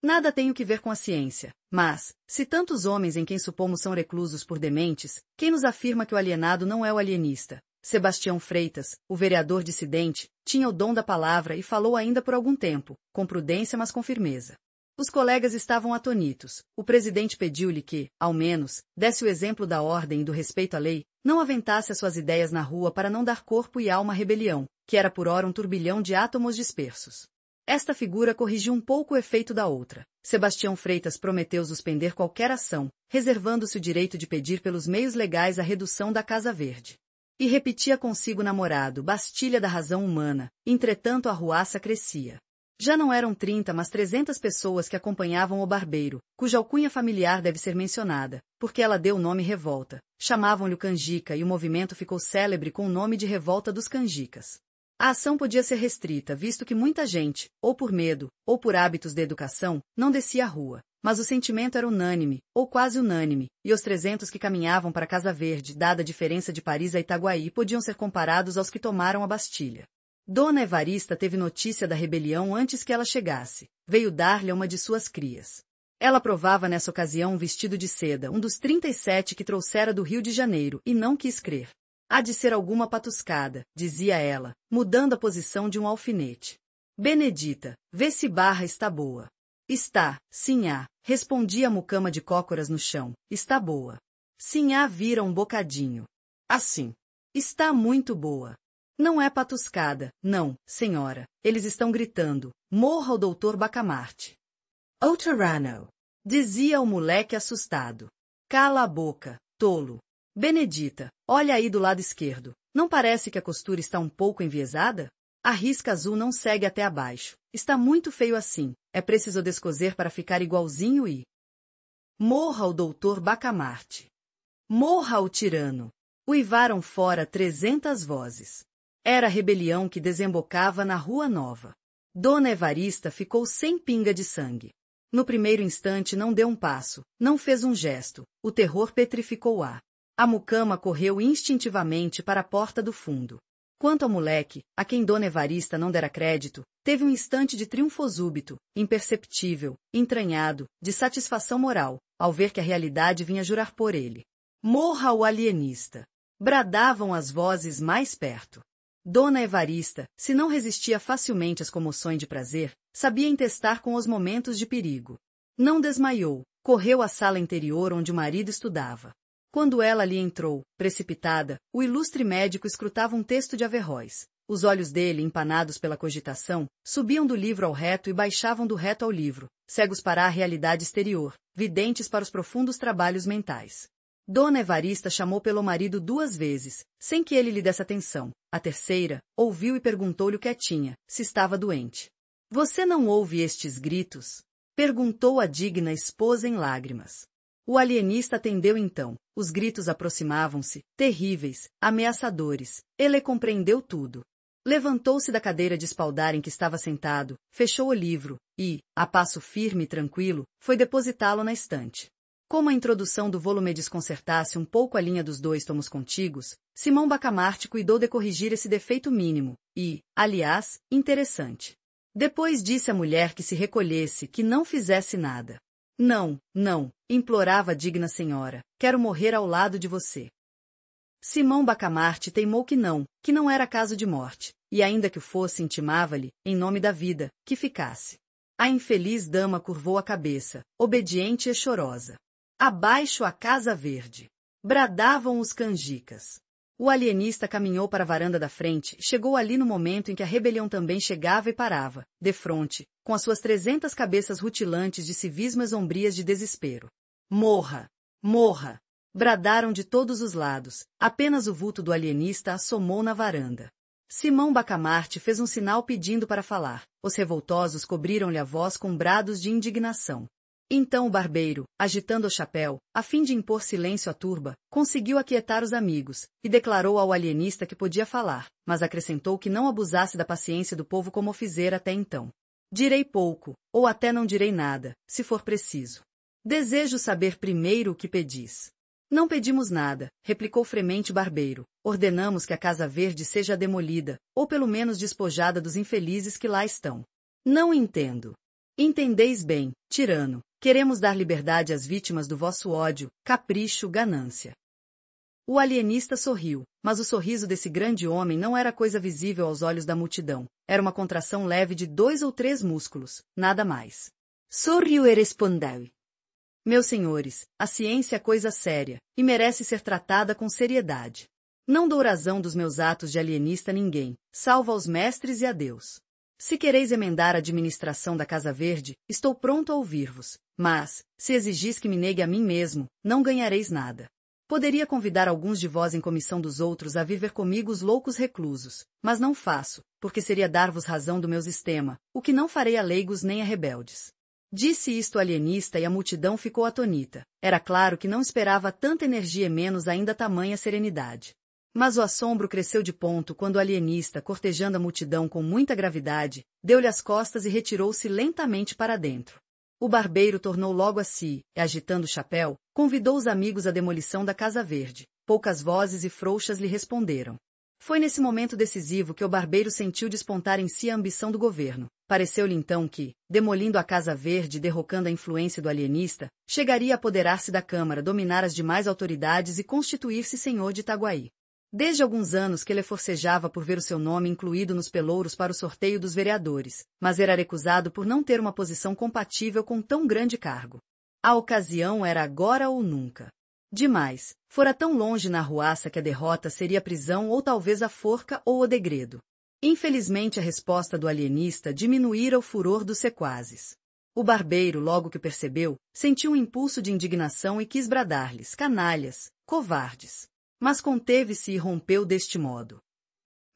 Nada tenho que ver com a ciência, mas, se tantos homens em quem supomos são reclusos por dementes, quem nos afirma que o alienado não é o alienista? Sebastião Freitas, o vereador dissidente, tinha o dom da palavra e falou ainda por algum tempo, com prudência mas com firmeza. Os colegas estavam atonitos. O presidente pediu-lhe que, ao menos, desse o exemplo da ordem e do respeito à lei, não aventasse as suas ideias na rua para não dar corpo e alma à rebelião, que era por ora um turbilhão de átomos dispersos. Esta figura corrigiu um pouco o efeito da outra. Sebastião Freitas prometeu suspender qualquer ação, reservando-se o direito de pedir pelos meios legais a redução da Casa Verde. E repetia consigo namorado, bastilha da razão humana, entretanto a arruaça crescia. Já não eram 30, mas 300 pessoas que acompanhavam o barbeiro, cuja alcunha familiar deve ser mencionada, porque ela deu o nome Revolta. Chamavam-lhe o Canjica e o movimento ficou célebre com o nome de Revolta dos Canjicas. A ação podia ser restrita, visto que muita gente, ou por medo, ou por hábitos de educação, não descia à rua. Mas o sentimento era unânime, ou quase unânime, e os 300 que caminhavam para a Casa Verde, dada a diferença de Paris a Itaguaí, podiam ser comparados aos que tomaram a Bastilha. Dona Evarista teve notícia da rebelião antes que ela chegasse. Veio dar-lhe uma de suas crias. Ela provava nessa ocasião um vestido de seda, um dos 37 que trouxera do Rio de Janeiro, e não quis crer. Há de ser alguma patuscada, dizia ela, mudando a posição de um alfinete. Benedita, vê se barra está boa. Está, sinhá, respondia a mucama de cócoras no chão, está boa. Sinhá vira um bocadinho. Assim. Está muito boa. Não é patuscada, não, senhora, eles estão gritando, morra o doutor Bacamarte. O Tyranno, dizia o moleque assustado. Cala a boca, tolo. Benedita, olha aí do lado esquerdo, não parece que a costura está um pouco enviesada? A risca azul não segue até abaixo, está muito feio assim, é preciso descoser para ficar igualzinho e... Morra o doutor Bacamarte. Morra o tirano. Uivaram fora 300 vozes. Era a rebelião que desembocava na Rua Nova. Dona Evarista ficou sem pinga de sangue. No primeiro instante não deu um passo, não fez um gesto, o terror petrificou-a. A mucama correu instintivamente para a porta do fundo. Quanto ao moleque, a quem Dona Evarista não dera crédito, teve um instante de triunfo súbito, imperceptível, entranhado, de satisfação moral, ao ver que a realidade vinha jurar por ele. Morra o alienista! Bradavam as vozes mais perto. Dona Evarista, se não resistia facilmente às comoções de prazer, sabia entestar com os momentos de perigo. Não desmaiou, correu à sala interior onde o marido estudava. Quando ela ali entrou, precipitada, o ilustre médico escrutava um texto de Averroes. Os olhos dele, empanados pela cogitação, subiam do livro ao reto e baixavam do reto ao livro, cegos para a realidade exterior, videntes para os profundos trabalhos mentais. Dona Evarista chamou pelo marido 2 vezes, sem que ele lhe desse atenção. A terceira, ouviu e perguntou-lhe o que tinha, se estava doente. Você não ouve estes gritos? Perguntou a digna esposa em lágrimas. O alienista atendeu então. Os gritos aproximavam-se, terríveis, ameaçadores. Ele compreendeu tudo. Levantou-se da cadeira de espaldar em que estava sentado, fechou o livro, e, a passo firme e tranquilo, foi depositá-lo na estante. Como a introdução do volume desconcertasse um pouco a linha dos 2 tomos contíguos, Simão Bacamarte cuidou de corrigir esse defeito mínimo, e, aliás, interessante. Depois disse à mulher que se recolhesse, que não fizesse nada. Não, não, implorava a digna senhora, quero morrer ao lado de você. Simão Bacamarte teimou que não era caso de morte, e ainda que o fosse intimava-lhe, em nome da vida, que ficasse. A infeliz dama curvou a cabeça, obediente e chorosa. Abaixo a Casa Verde! Bradavam os canjicas. O alienista caminhou para a varanda da frente, chegou ali no momento em que a rebelião também chegava e parava, defronte, com as suas 300 cabeças rutilantes de civismo e zombrias de desespero. Morra! Morra! Bradaram de todos os lados, apenas o vulto do alienista assomou na varanda. Simão Bacamarte fez um sinal pedindo para falar, os revoltosos cobriram-lhe a voz com brados de indignação. Então o barbeiro, agitando o chapéu, a fim de impor silêncio à turba, conseguiu aquietar os amigos, e declarou ao alienista que podia falar, mas acrescentou que não abusasse da paciência do povo como o fizera até então. Direi pouco, ou até não direi nada, se for preciso. Desejo saber primeiro o que pedis. Não pedimos nada, replicou fremente o barbeiro, ordenamos que a Casa Verde seja demolida, ou pelo menos despojada dos infelizes que lá estão. Não entendo. Entendeis bem, tirano. Queremos dar liberdade às vítimas do vosso ódio, capricho, ganância. O alienista sorriu, mas o sorriso desse grande homem não era coisa visível aos olhos da multidão. Era uma contração leve de 2 ou 3 músculos, nada mais. Sorriu e respondeu. Meus senhores, a ciência é coisa séria, e merece ser tratada com seriedade. Não dou razão dos meus atos de alienista a ninguém, salvo aos mestres e a Deus. Se quereis emendar a administração da Casa Verde, estou pronto a ouvir-vos, mas, se exigis que me negue a mim mesmo, não ganhareis nada. Poderia convidar alguns de vós em comissão dos outros a viver comigo os loucos reclusos, mas não faço, porque seria dar-vos razão do meu sistema, o que não farei a leigos nem a rebeldes. Disse isto o alienista e a multidão ficou atônita. Era claro que não esperava tanta energia e menos ainda tamanha serenidade. Mas o assombro cresceu de ponto quando o alienista, cortejando a multidão com muita gravidade, deu-lhe as costas e retirou-se lentamente para dentro. O barbeiro tornou logo a si, e agitando o chapéu, convidou os amigos à demolição da Casa Verde. Poucas vozes e frouxas lhe responderam. Foi nesse momento decisivo que o barbeiro sentiu despontar em si a ambição do governo. Pareceu-lhe então que, demolindo a Casa Verde e derrocando a influência do alienista, chegaria a apoderar-se da Câmara, dominar as demais autoridades e constituir-se senhor de Itaguaí. Desde alguns anos que ele forcejava por ver o seu nome incluído nos pelouros para o sorteio dos vereadores, mas era recusado por não ter uma posição compatível com tão grande cargo. A ocasião era agora ou nunca. Demais, fora tão longe na arruaça que a derrota seria a prisão ou talvez a forca ou o degredo. Infelizmente a resposta do alienista diminuíra o furor dos sequazes. O barbeiro, logo que percebeu, sentiu um impulso de indignação e quis bradar-lhes: canalhas, covardes. Mas conteve-se e rompeu deste modo: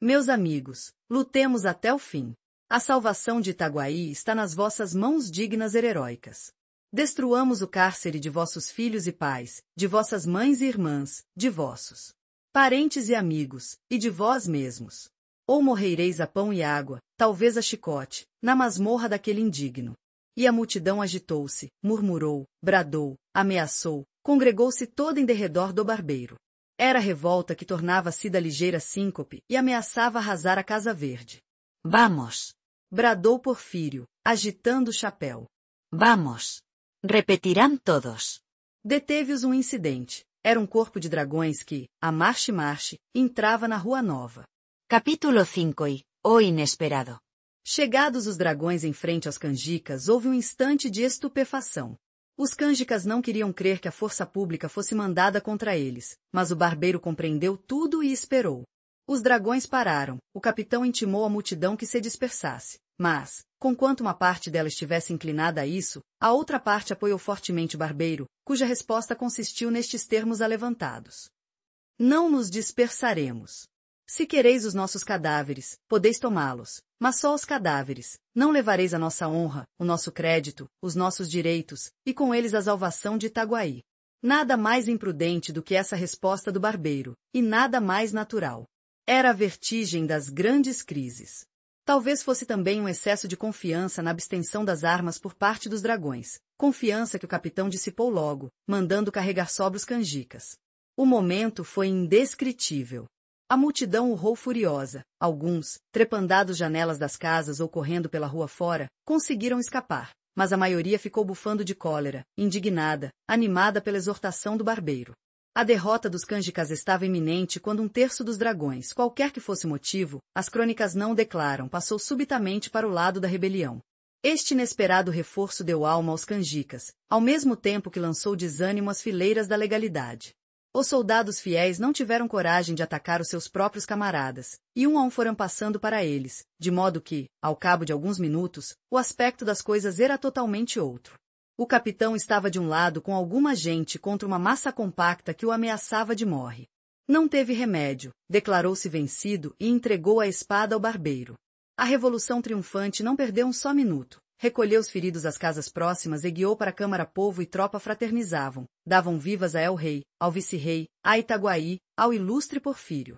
meus amigos, lutemos até o fim. A salvação de Itaguaí está nas vossas mãos dignas e heróicas. Destruamos o cárcere de vossos filhos e pais, de vossas mães e irmãs, de vossos parentes e amigos, e de vós mesmos. Ou morrereis a pão e água, talvez a chicote, na masmorra daquele indigno. E a multidão agitou-se, murmurou, bradou, ameaçou, congregou-se toda em derredor do barbeiro. Era a revolta que tornava-se da ligeira síncope e ameaçava arrasar a Casa Verde. Vamos. Bradou Porfírio, agitando o chapéu. Vamos. Repetirán todos. Deteve-os um incidente. Era um corpo de dragões que, a marche-marche, entrava na Rua Nova. Capítulo 5. O inesperado. Chegados os dragões em frente aos canjicas, houve um instante de estupefação. Os canjicas não queriam crer que a força pública fosse mandada contra eles, mas o barbeiro compreendeu tudo e esperou. Os dragões pararam, o capitão intimou à multidão que se dispersasse, mas, conquanto uma parte dela estivesse inclinada a isso, a outra parte apoiou fortemente o barbeiro, cuja resposta consistiu nestes termos alevantados: não nos dispersaremos. Se quereis os nossos cadáveres, podeis tomá-los, mas só os cadáveres. Não levareis a nossa honra, o nosso crédito, os nossos direitos, e com eles a salvação de Itaguaí. Nada mais imprudente do que essa resposta do barbeiro, e nada mais natural. Era a vertigem das grandes crises. Talvez fosse também um excesso de confiança na abstenção das armas por parte dos dragões, confiança que o capitão dissipou logo, mandando carregar sobre os canjicas. O momento foi indescritível. A multidão urrou furiosa. Alguns, trepando das janelas das casas ou correndo pela rua fora, conseguiram escapar, mas a maioria ficou bufando de cólera, indignada, animada pela exortação do barbeiro. A derrota dos canjicas estava iminente quando um terço dos dragões, qualquer que fosse o motivo, as crônicas não o declaram, passou subitamente para o lado da rebelião. Este inesperado reforço deu alma aos canjicas, ao mesmo tempo que lançou desânimo às fileiras da legalidade. Os soldados fiéis não tiveram coragem de atacar os seus próprios camaradas, e um a um foram passando para eles, de modo que, ao cabo de alguns minutos, o aspecto das coisas era totalmente outro. O capitão estava de um lado com alguma gente contra uma massa compacta que o ameaçava de morte. Não teve remédio, declarou-se vencido e entregou a espada ao barbeiro. A revolução triunfante não perdeu um só minuto. Recolheu os feridos às casas próximas e guiou para a Câmara povo e tropa fraternizavam, davam vivas a El-Rei, ao vice-rei, a Itaguaí, ao ilustre Porfírio.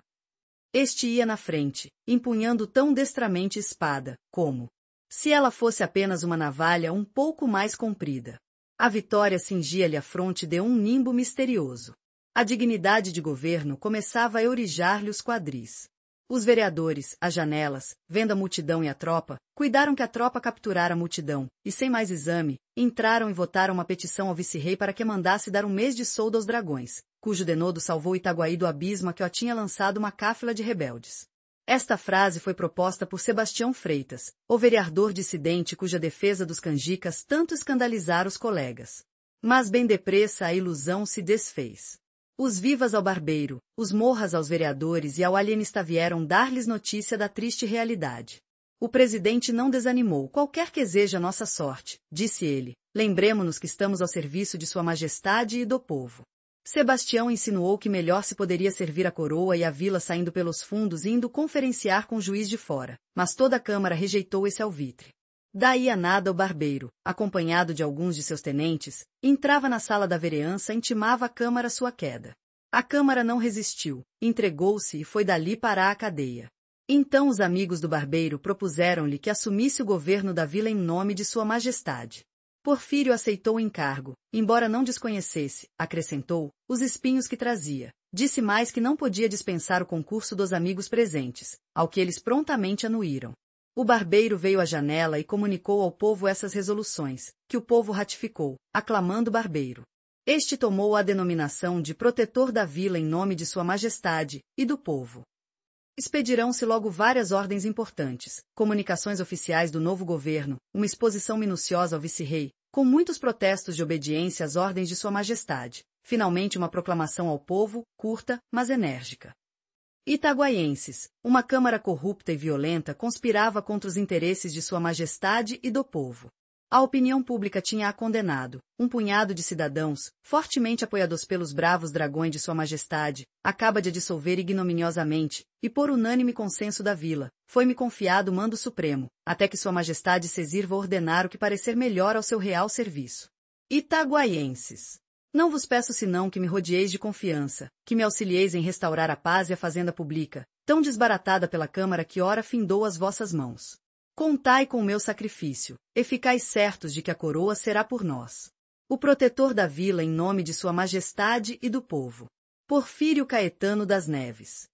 Este ia na frente, empunhando tão destramente espada, como se ela fosse apenas uma navalha um pouco mais comprida. A vitória cingia-lhe a fronte de um nimbo misterioso. A dignidade de governo começava a eurijar-lhe os quadris. Os vereadores, às janelas, vendo a multidão e a tropa, cuidaram que a tropa capturara a multidão, e sem mais exame, entraram e votaram uma petição ao vice-rei para que mandasse dar um mês de soldo aos dragões, cujo denodo salvou Itaguaí do abismo a que o tinha lançado uma cáfila de rebeldes. Esta frase foi proposta por Sebastião Freitas, o vereador dissidente cuja defesa dos canjicas tanto escandalizara os colegas. Mas bem depressa a ilusão se desfez. Os vivas ao barbeiro, os morras aos vereadores e ao alienista vieram dar-lhes notícia da triste realidade. O presidente não desanimou, qualquer que seja nossa sorte, disse ele, lembremo-nos que estamos ao serviço de sua majestade e do povo. Sebastião insinuou que melhor se poderia servir a coroa e a vila saindo pelos fundos e indo conferenciar com o juiz de fora, mas toda a Câmara rejeitou esse alvitre. Daí a nada o barbeiro, acompanhado de alguns de seus tenentes, entrava na sala da vereança e intimava à Câmara sua queda. A Câmara não resistiu, entregou-se e foi dali para a cadeia. Então os amigos do barbeiro propuseram-lhe que assumisse o governo da vila em nome de sua majestade. Porfírio aceitou o encargo, embora não desconhecesse, acrescentou, os espinhos que trazia. Disse mais que não podia dispensar o concurso dos amigos presentes, ao que eles prontamente anuíram. O barbeiro veio à janela e comunicou ao povo essas resoluções, que o povo ratificou, aclamando o barbeiro. Este tomou a denominação de protetor da vila em nome de Sua Majestade e do povo. Expedirão-se logo várias ordens importantes, comunicações oficiais do novo governo, uma exposição minuciosa ao vice-rei, com muitos protestos de obediência às ordens de Sua Majestade, finalmente uma proclamação ao povo, curta, mas enérgica. Itaguaienses, uma câmara corrupta e violenta conspirava contra os interesses de Sua Majestade e do povo. A opinião pública tinha-a condenado. Um punhado de cidadãos, fortemente apoiados pelos bravos dragões de Sua Majestade, acaba de a dissolver ignominiosamente, e por unânime consenso da vila, foi-me confiado o mando supremo, até que Sua Majestade se exirva ordenar o que parecer melhor ao seu real serviço. Itaguaienses, não vos peço senão que me rodeeis de confiança, que me auxilieis em restaurar a paz e a fazenda pública, tão desbaratada pela Câmara que ora findou as vossas mãos. Contai com o meu sacrifício, e ficais certos de que a coroa será por nós. O protetor da vila em nome de Sua Majestade e do povo. Porfírio Caetano das Neves.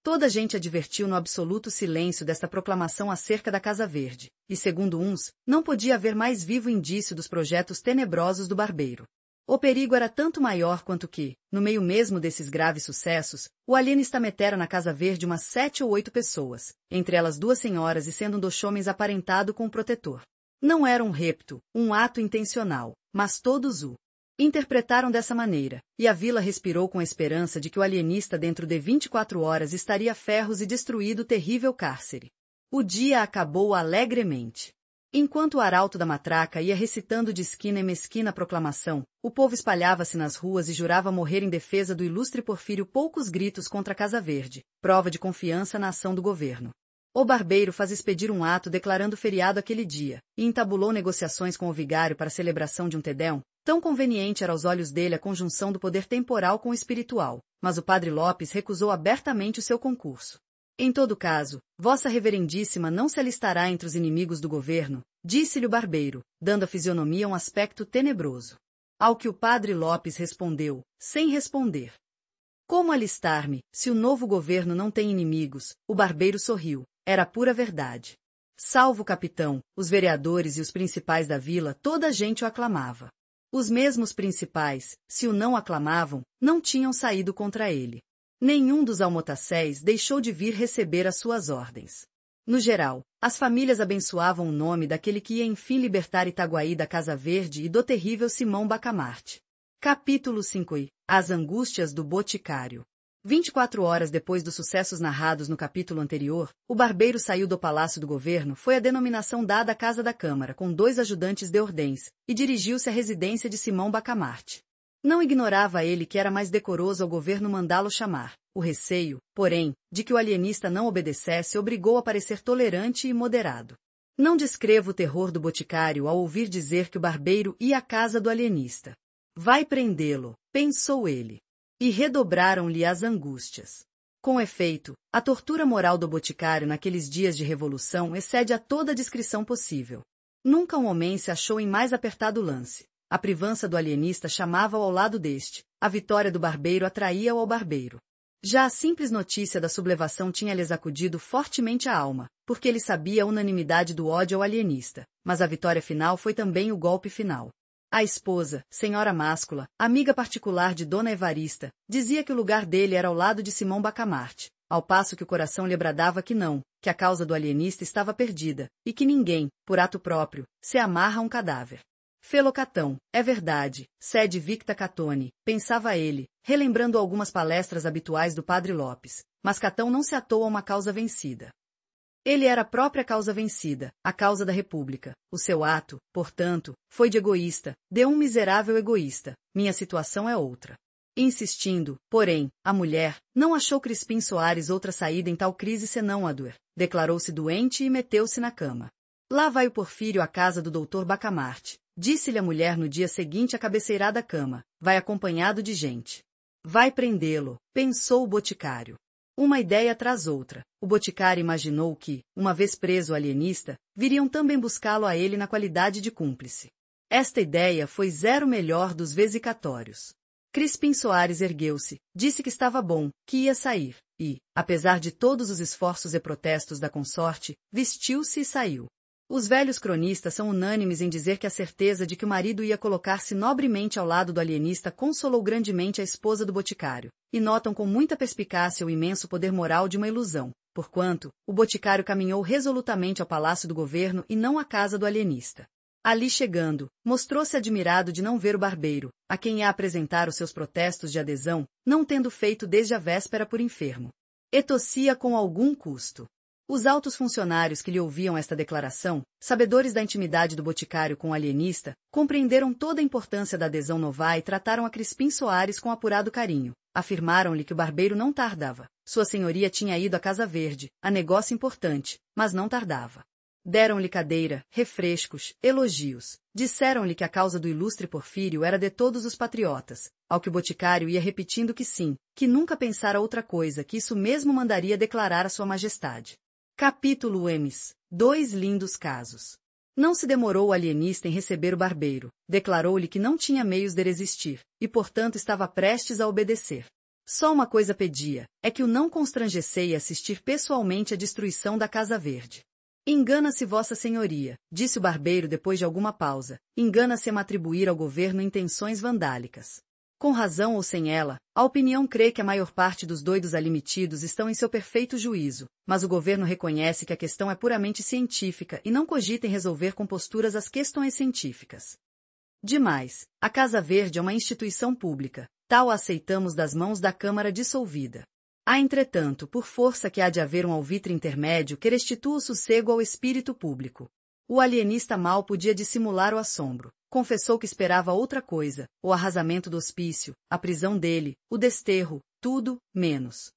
Toda a gente advertiu no absoluto silêncio desta proclamação acerca da Casa Verde, e segundo uns, não podia haver mais vivo indício dos projetos tenebrosos do barbeiro. O perigo era tanto maior quanto que, no meio mesmo desses graves sucessos, o alienista metera na Casa Verde umas 7 ou 8 pessoas, entre elas 2 senhoras e sendo um dos homens aparentado com o protetor. Não era um repto, um ato intencional, mas todos o interpretaram dessa maneira, e a vila respirou com a esperança de que o alienista dentro de 24 horas estaria a ferros e destruído o terrível cárcere. O dia acabou alegremente. Enquanto o arauto da matraca ia recitando de esquina em esquina a proclamação, o povo espalhava-se nas ruas e jurava morrer em defesa do ilustre Porfírio. Poucos gritos contra a Casa Verde, prova de confiança na ação do governo. O barbeiro faz expedir um ato declarando feriado aquele dia, e entabulou negociações com o vigário para a celebração de um Tedeum. Tão conveniente era aos olhos dele a conjunção do poder temporal com o espiritual, mas o padre Lopes recusou abertamente o seu concurso. Em todo caso, Vossa Reverendíssima não se alistará entre os inimigos do governo, disse-lhe o barbeiro, dando à fisionomia um aspecto tenebroso. Ao que o padre Lopes respondeu, sem responder. Como alistar-me, se o novo governo não tem inimigos? O barbeiro sorriu. Era pura verdade. Salvo o capitão, os vereadores e os principais da vila, toda a gente o aclamava. Os mesmos principais, se o não aclamavam, não tinham saído contra ele. Nenhum dos almotacéis deixou de vir receber as suas ordens. No geral, as famílias abençoavam o nome daquele que ia enfim libertar Itaguaí da Casa Verde e do terrível Simão Bacamarte. Capítulo 5. As angústias do boticário. 24 horas depois dos sucessos narrados no capítulo anterior, o barbeiro saiu do Palácio do Governo, foi a denominação dada à Casa da Câmara, com 2 ajudantes de ordens, e dirigiu-se à residência de Simão Bacamarte. Não ignorava ele que era mais decoroso ao governo mandá-lo chamar. O receio, porém, de que o alienista não obedecesse obrigou a parecer tolerante e moderado. Não descrevo o terror do boticário ao ouvir dizer que o barbeiro ia à casa do alienista. Vai prendê-lo, pensou ele. E redobraram-lhe as angústias. Com efeito, a tortura moral do boticário naqueles dias de revolução excede a toda a descrição possível. Nunca um homem se achou em mais apertado lance. A privança do alienista chamava-o ao lado deste, a vitória do barbeiro atraía-o ao barbeiro. Já a simples notícia da sublevação tinha-lhes acudido fortemente a alma, porque ele sabia a unanimidade do ódio ao alienista, mas a vitória final foi também o golpe final. A esposa, senhora Máscula, amiga particular de Dona Evarista, dizia que o lugar dele era ao lado de Simão Bacamarte, ao passo que o coração lhe bradava que não, que a causa do alienista estava perdida, e que ninguém, por ato próprio, se amarra a um cadáver. Fê-lo Catão, é verdade, sede victa Catone, pensava ele, relembrando algumas palestras habituais do padre Lopes, mas Catão não se atou a uma causa vencida. Ele era a própria causa vencida, a causa da República. O seu ato, portanto, foi de egoísta, de um miserável egoísta. Minha situação é outra. Insistindo, porém, a mulher não achou Crispim Soares outra saída em tal crise senão a dor. Declarou-se doente e meteu-se na cama. Lá vai o Porfírio à casa do doutor Bacamarte, disse-lhe a mulher no dia seguinte à cabeceirada cama. Vai acompanhado de gente. Vai prendê-lo, pensou o boticário. Uma ideia tras outra. O boticário imaginou que, uma vez preso o alienista, viriam também buscá-lo a ele na qualidade de cúmplice. Esta ideia foi zero melhor dos vesicatórios. Crispim Soares ergueu-se, disse que estava bom, que ia sair. e, apesar de todos os esforços e protestos da consorte, vestiu-se e saiu. Os velhos cronistas são unânimes em dizer que a certeza de que o marido ia colocar-se nobremente ao lado do alienista consolou grandemente a esposa do boticário, e notam com muita perspicácia o imenso poder moral de uma ilusão, porquanto, o boticário caminhou resolutamente ao palácio do governo e não à casa do alienista. Ali chegando, mostrou-se admirado de não ver o barbeiro, a quem ia apresentar os seus protestos de adesão, não tendo feito desde a véspera por enfermo. E tossia com algum custo. Os altos funcionários que lhe ouviam esta declaração, sabedores da intimidade do boticário com o alienista, compreenderam toda a importância da adesão nová e trataram a Crispim Soares com apurado carinho. Afirmaram-lhe que o barbeiro não tardava. Sua senhoria tinha ido à Casa Verde, a negócio importante, mas não tardava. Deram-lhe cadeira, refrescos, elogios. Disseram-lhe que a causa do ilustre Porfírio era de todos os patriotas, ao que o boticário ia repetindo que sim, que nunca pensara outra coisa, que isso mesmo mandaria declarar a sua majestade. Capítulo Ms. 2 lindos casos. Não se demorou o alienista em receber o barbeiro, declarou-lhe que não tinha meios de resistir, e portanto estava prestes a obedecer. Só uma coisa pedia, é que o não constrangessei a assistir pessoalmente à destruição da Casa Verde. Engana-se vossa senhoria, disse o barbeiro depois de alguma pausa, engana-se a atribuir ao governo intenções vandálicas. Com razão ou sem ela, a opinião crê que a maior parte dos doidos ali metidos estão em seu perfeito juízo, mas o governo reconhece que a questão é puramente científica e não cogita em resolver com posturas as questões científicas. Demais, a Casa Verde é uma instituição pública, tal a aceitamos das mãos da Câmara dissolvida. Há, entretanto, por força que há de haver um alvitre intermédio que restitua o sossego ao espírito público. O alienista mal podia dissimular o assombro. Confessou que esperava outra coisa, o arrasamento do hospício, a prisão dele, o desterro, tudo, menos.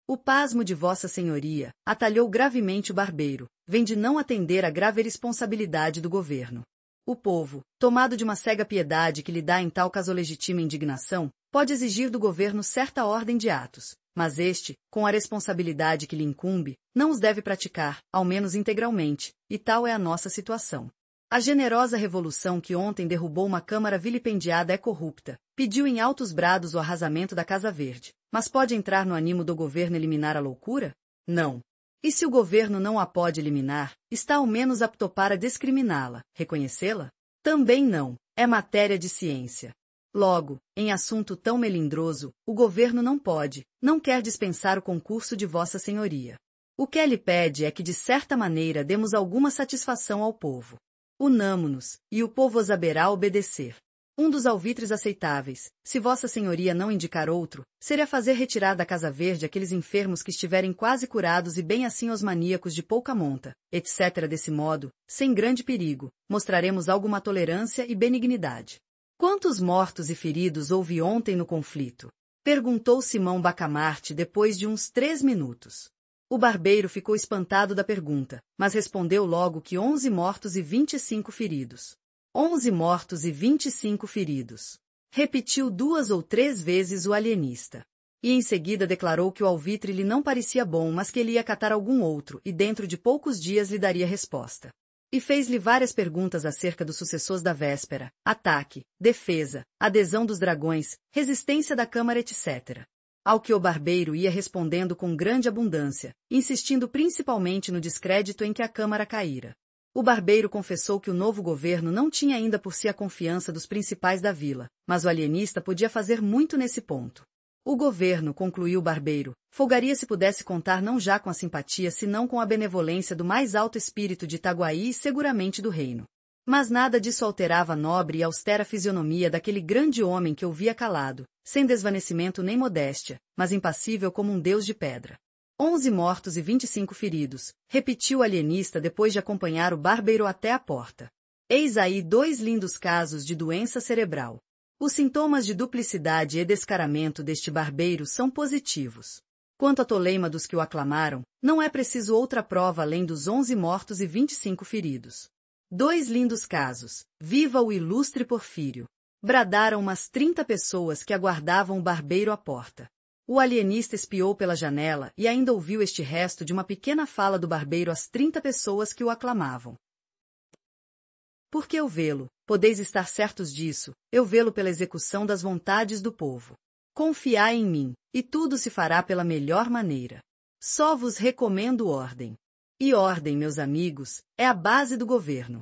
O pasmo de vossa senhoria atalhou gravemente o barbeiro, vem de não atender à grave responsabilidade do governo. O povo, tomado de uma cega piedade que lhe dá em tal caso legítima indignação, pode exigir do governo certa ordem de atos, mas este, com a responsabilidade que lhe incumbe, não os deve praticar, ao menos integralmente, e tal é a nossa situação. A generosa revolução que ontem derrubou uma Câmara vilipendiada é corrupta, pediu em altos brados o arrasamento da Casa Verde, mas pode entrar no ânimo do governo eliminar a loucura? Não. E se o governo não a pode eliminar, está ao menos apto para discriminá-la, reconhecê-la? Também não, é matéria de ciência. Logo, em assunto tão melindroso, o governo não pode, não quer dispensar o concurso de vossa senhoria. O que ele pede é que de certa maneira demos alguma satisfação ao povo. Unamo-nos, e o povo os haverá obedecer. Um dos alvitres aceitáveis, se vossa senhoria não indicar outro, seria fazer retirar da Casa Verde aqueles enfermos que estiverem quase curados e bem assim os maníacos de pouca monta, etc. Desse modo, sem grande perigo, mostraremos alguma tolerância e benignidade. Quantos mortos e feridos houve ontem no conflito? Perguntou Simão Bacamarte depois de uns 3 minutos. O barbeiro ficou espantado da pergunta, mas respondeu logo que 11 mortos e 25 feridos. 11 mortos e 25 feridos. Repetiu 2 ou 3 vezes o alienista. E em seguida declarou que o alvitre lhe não parecia bom, mas que ele ia catar algum outro, e dentro de poucos dias lhe daria resposta. E fez-lhe várias perguntas acerca dos sucessores da véspera, ataque, defesa, adesão dos dragões, resistência da Câmara, etc. Ao que o barbeiro ia respondendo com grande abundância, insistindo principalmente no descrédito em que a Câmara caíra. O barbeiro confessou que o novo governo não tinha ainda por si a confiança dos principais da vila, mas o alienista podia fazer muito nesse ponto. O governo, concluiu o barbeiro, folgaria se pudesse contar não já com a simpatia senão com a benevolência do mais alto espírito de Itaguaí e seguramente do reino. Mas nada disso alterava a nobre e austera fisionomia daquele grande homem que ouvia calado, sem desvanecimento nem modéstia, mas impassível como um deus de pedra. 11 mortos e 25 feridos, repetiu o alienista depois de acompanhar o barbeiro até a porta. Eis aí 2 lindos casos de doença cerebral. Os sintomas de duplicidade e descaramento deste barbeiro são positivos. Quanto à toleima dos que o aclamaram, não é preciso outra prova além dos 11 mortos e 25 feridos. 2 lindos casos. Viva o ilustre Porfírio! Bradaram umas 30 pessoas que aguardavam o barbeiro à porta. O alienista espiou pela janela e ainda ouviu este resto de uma pequena fala do barbeiro às 30 pessoas que o aclamavam. Porque eu vê-lo, podeis estar certos disso, eu vê-lo pela execução das vontades do povo. Confiai em mim, e tudo se fará pela melhor maneira. Só vos recomendo ordem. E ordem, meus amigos, é a base do governo.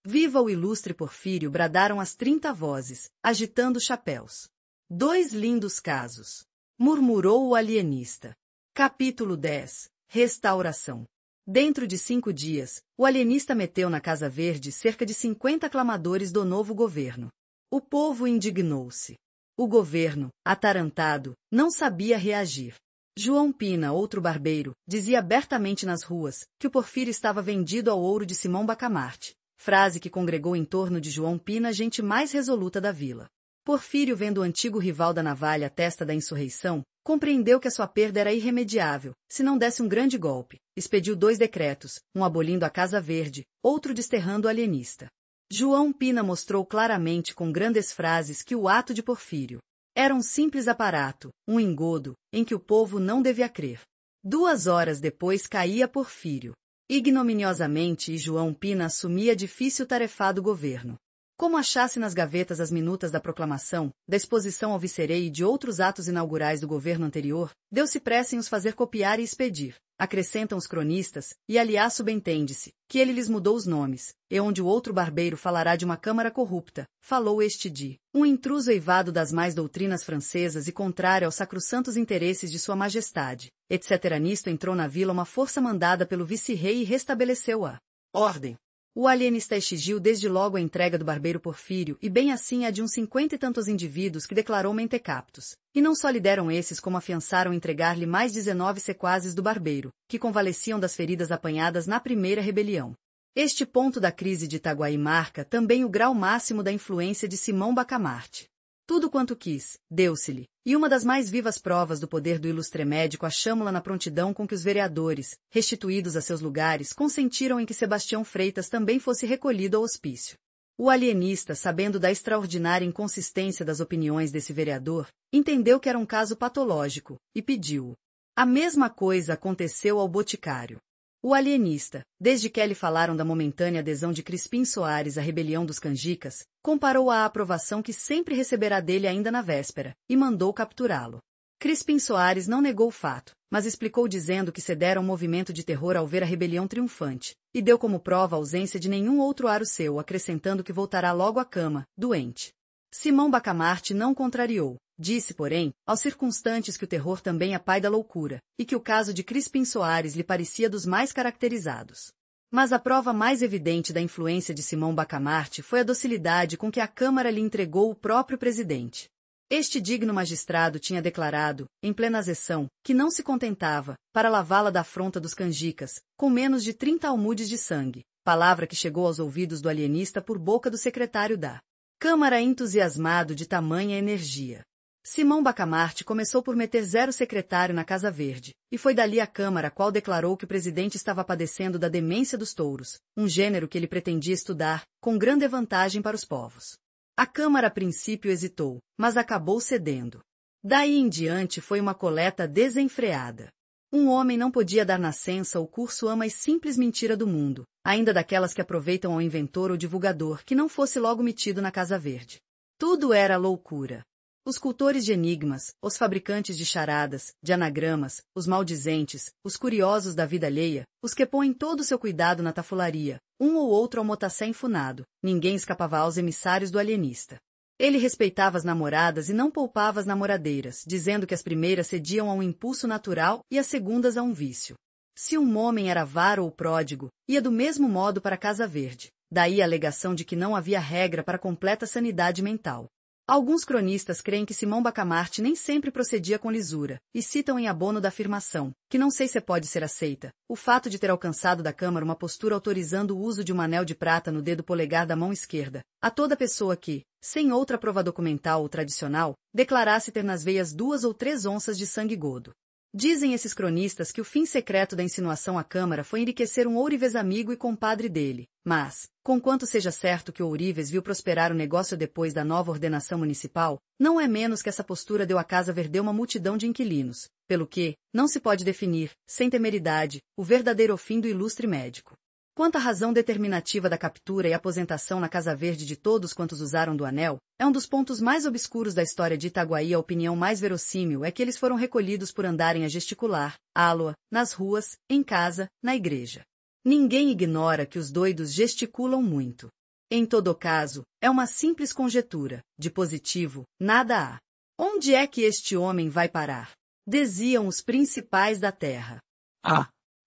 Viva o ilustre Porfírio! Bradaram as 30 vozes, agitando chapéus. 2 lindos casos, murmurou o alienista. Capítulo 10. Restauração. Dentro de 5 dias, o alienista meteu na Casa Verde cerca de 50 aclamadores do novo governo. O povo indignou-se. O governo, atarantado, não sabia reagir. João Pina, outro barbeiro, dizia abertamente nas ruas que o Porfírio estava vendido ao ouro de Simão Bacamarte, frase que congregou em torno de João Pina a gente mais resoluta da vila. Porfírio, vendo o antigo rival da navalha à testa da insurreição, compreendeu que a sua perda era irremediável, se não desse um grande golpe. Expediu 2 decretos, um abolindo a Casa Verde, outro desterrando o alienista. João Pina mostrou claramente com grandes frases que o ato de Porfírio era um simples aparato, um engodo, em que o povo não devia crer. 2 horas depois caía Porfírio, ignominiosamente, e João Pina assumia difícil tarefado governo. Como achasse nas gavetas as minutas da proclamação, da exposição ao vicerei e de outros atos inaugurais do governo anterior, deu-se pressa em os fazer copiar e expedir. Acrescentam os cronistas, e aliás subentende-se, que ele lhes mudou os nomes, e onde o outro barbeiro falará de uma câmara corrupta, falou este de um intruso eivado das mais doutrinas francesas e contrário aos sacrossantos interesses de sua majestade, etc. Nisto entrou na vila uma força mandada pelo vice-rei e restabeleceu a ordem. O alienista exigiu desde logo a entrega do barbeiro Porfírio e bem assim a de uns 50 e tantos indivíduos que declarou mentecaptos. E não só lhe deram esses, como afiançaram entregar-lhe mais 19 sequazes do barbeiro, que convalesciam das feridas apanhadas na primeira rebelião. Este ponto da crise de Itaguaí marca também o grau máximo da influência de Simão Bacamarte. Tudo quanto quis, deu-se-lhe, e uma das mais vivas provas do poder do ilustre médico achamo-la na prontidão com que os vereadores, restituídos a seus lugares, consentiram em que Sebastião Freitas também fosse recolhido ao hospício. O alienista, sabendo da extraordinária inconsistência das opiniões desse vereador, entendeu que era um caso patológico, e pediu-o. A mesma coisa aconteceu ao boticário. O alienista, desde que lhe falaram da momentânea adesão de Crispim Soares à rebelião dos canjicas, comparou à aprovação que sempre receberá dele ainda na véspera, e mandou capturá-lo. Crispim Soares não negou o fato, mas explicou dizendo que cedera um movimento de terror ao ver a rebelião triunfante, e deu como prova a ausência de nenhum outro aro seu, acrescentando que voltará logo à cama, doente. Simão Bacamarte não contrariou. Disse, porém, aos circunstantes que o terror também é pai da loucura, e que o caso de Crispim Soares lhe parecia dos mais caracterizados. Mas a prova mais evidente da influência de Simão Bacamarte foi a docilidade com que a Câmara lhe entregou o próprio presidente. Este digno magistrado tinha declarado, em plena sessão, que não se contentava, para lavá-la da afronta dos canjicas, com menos de 30 almudes de sangue, palavra que chegou aos ouvidos do alienista por boca do secretário da Câmara, entusiasmado de tamanha energia. Simão Bacamarte começou por meter 0 secretário na Casa Verde, e foi dali à Câmara a qual declarou que o presidente estava padecendo da demência dos touros, um gênero que ele pretendia estudar, com grande vantagem para os povos. A Câmara a princípio hesitou, mas acabou cedendo. Daí em diante foi uma coleta desenfreada. Um homem não podia dar nascença ao curso a mais simples mentira do mundo, ainda daquelas que aproveitam ao inventor ou divulgador que não fosse logo metido na Casa Verde. Tudo era loucura. Os cultores de enigmas, os fabricantes de charadas, de anagramas, os maldizentes, os curiosos da vida alheia, os que põem todo o seu cuidado na tafularia, um ou outro almotassé enfunado, ninguém escapava aos emissários do alienista. Ele respeitava as namoradas e não poupava as namoradeiras, dizendo que as primeiras cediam a um impulso natural e as segundas a um vício. Se um homem era avaro ou pródigo, ia do mesmo modo para a Casa Verde, daí a alegação de que não havia regra para completa sanidade mental. Alguns cronistas creem que Simão Bacamarte nem sempre procedia com lisura, e citam em abono da afirmação, que não sei se pode ser aceita, o fato de ter alcançado da Câmara uma postura autorizando o uso de um anel de prata no dedo polegar da mão esquerda, a toda pessoa que, sem outra prova documental ou tradicional, declarasse ter nas veias 2 ou 3 onças de sangue godo. Dizem esses cronistas que o fim secreto da insinuação à Câmara foi enriquecer um ourives amigo e compadre dele, mas, conquanto seja certo que o ourives viu prosperar o negócio depois da nova ordenação municipal, não é menos que essa postura deu à Casa Verde uma multidão de inquilinos, pelo que, não se pode definir, sem temeridade, o verdadeiro fim do ilustre médico. Quanto à razão determinativa da captura e aposentação na Casa Verde de todos quantos usaram do anel, é um dos pontos mais obscuros da história de Itaguaí. A opinião mais verossímil é que eles foram recolhidos por andarem a gesticular, áloa, nas ruas, em casa, na igreja. Ninguém ignora que os doidos gesticulam muito. Em todo caso, é uma simples conjetura, de positivo, nada há. Onde é que este homem vai parar? Diziam os principais da terra.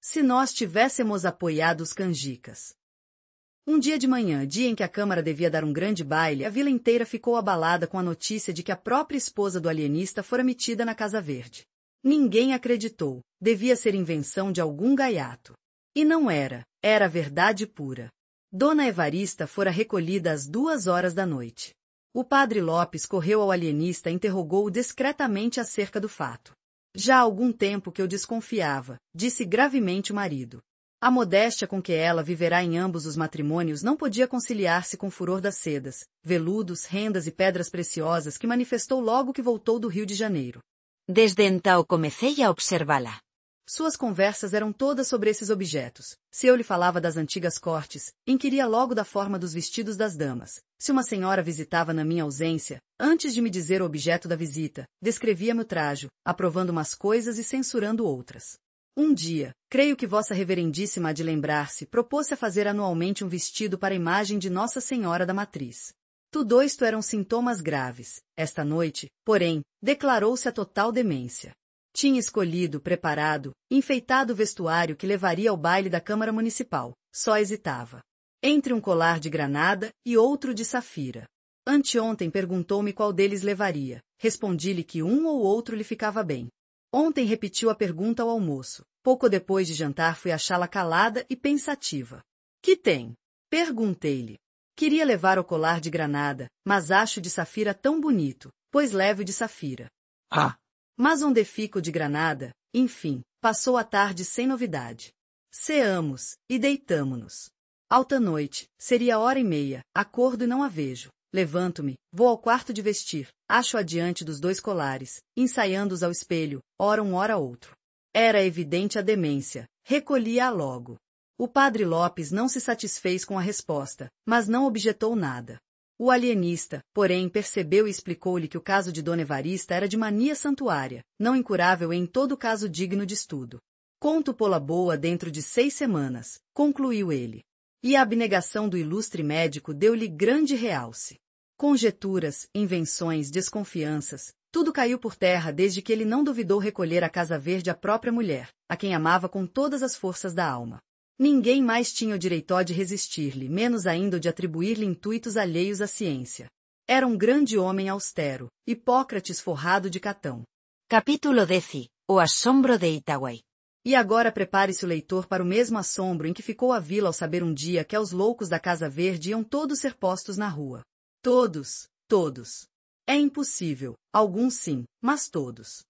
Se nós tivéssemos apoiado os canjicas. Um dia de manhã, dia em que a Câmara devia dar um grande baile, a vila inteira ficou abalada com a notícia de que a própria esposa do alienista fora metida na Casa Verde. Ninguém acreditou, devia ser invenção de algum gaiato. E não era, era verdade pura. Dona Evarista fora recolhida às 2 horas da noite. O padre Lopes correu ao alienista e interrogou-o discretamente acerca do fato. Já há algum tempo que eu desconfiava, disse gravemente o marido. A modéstia com que ela viverá em ambos os matrimônios não podia conciliar-se com o furor das sedas, veludos, rendas e pedras preciosas que manifestou logo que voltou do Rio de Janeiro. Desde então comecei a observá-la. Suas conversas eram todas sobre esses objetos. Se eu lhe falava das antigas cortes, inquiria logo da forma dos vestidos das damas. Se uma senhora visitava na minha ausência, antes de me dizer o objeto da visita, descrevia-me o trajo, aprovando umas coisas e censurando outras. Um dia, creio que Vossa Reverendíssima há de lembrar-se, propôs-se a fazer anualmente um vestido para a imagem de Nossa Senhora da Matriz. Tudo isto eram sintomas graves. Esta noite, porém, declarou-se a total demência. Tinha escolhido, preparado, enfeitado o vestuário que levaria ao baile da Câmara Municipal. Só hesitava. Entre um colar de granada e outro de safira. Anteontem perguntou-me qual deles levaria. Respondi-lhe que um ou outro lhe ficava bem. Ontem repetiu a pergunta ao almoço. Pouco depois de jantar fui achá-la calada e pensativa. Que tem? Perguntei-lhe. Queria levar o colar de granada, mas acho de safira tão bonito, pois levo de safira. Mas onde fica o de granada? Enfim, passou a tarde sem novidade. Ceamos, e deitamo-nos. Alta noite, seria 1h30, acordo e não a vejo. Levanto-me, vou ao quarto de vestir, acho-a diante dos 2 colares, ensaiando-os ao espelho, ora um ora outro. Era evidente a demência, recolhi-a logo. O padre Lopes não se satisfez com a resposta, mas não objetou nada. O alienista, porém, percebeu e explicou-lhe que o caso de Dona Evarista era de mania santuária, não incurável e em todo caso digno de estudo. Conto pô-la boa dentro de 6 semanas, concluiu ele. E a abnegação do ilustre médico deu-lhe grande realce. Conjeturas, invenções, desconfianças, tudo caiu por terra desde que ele não duvidou recolher à Casa Verde a própria mulher, a quem amava com todas as forças da alma. Ninguém mais tinha o direito de resistir-lhe, menos ainda o de atribuir-lhe intuitos alheios à ciência. Era um grande homem austero, Hipócrates forrado de Catão. Capítulo 10. O assombro de Itaguaí. E agora prepare-se o leitor para o mesmo assombro em que ficou a vila ao saber um dia que aos loucos da Casa Verde iam todos ser postos na rua. Todos. É impossível, alguns sim, mas todos.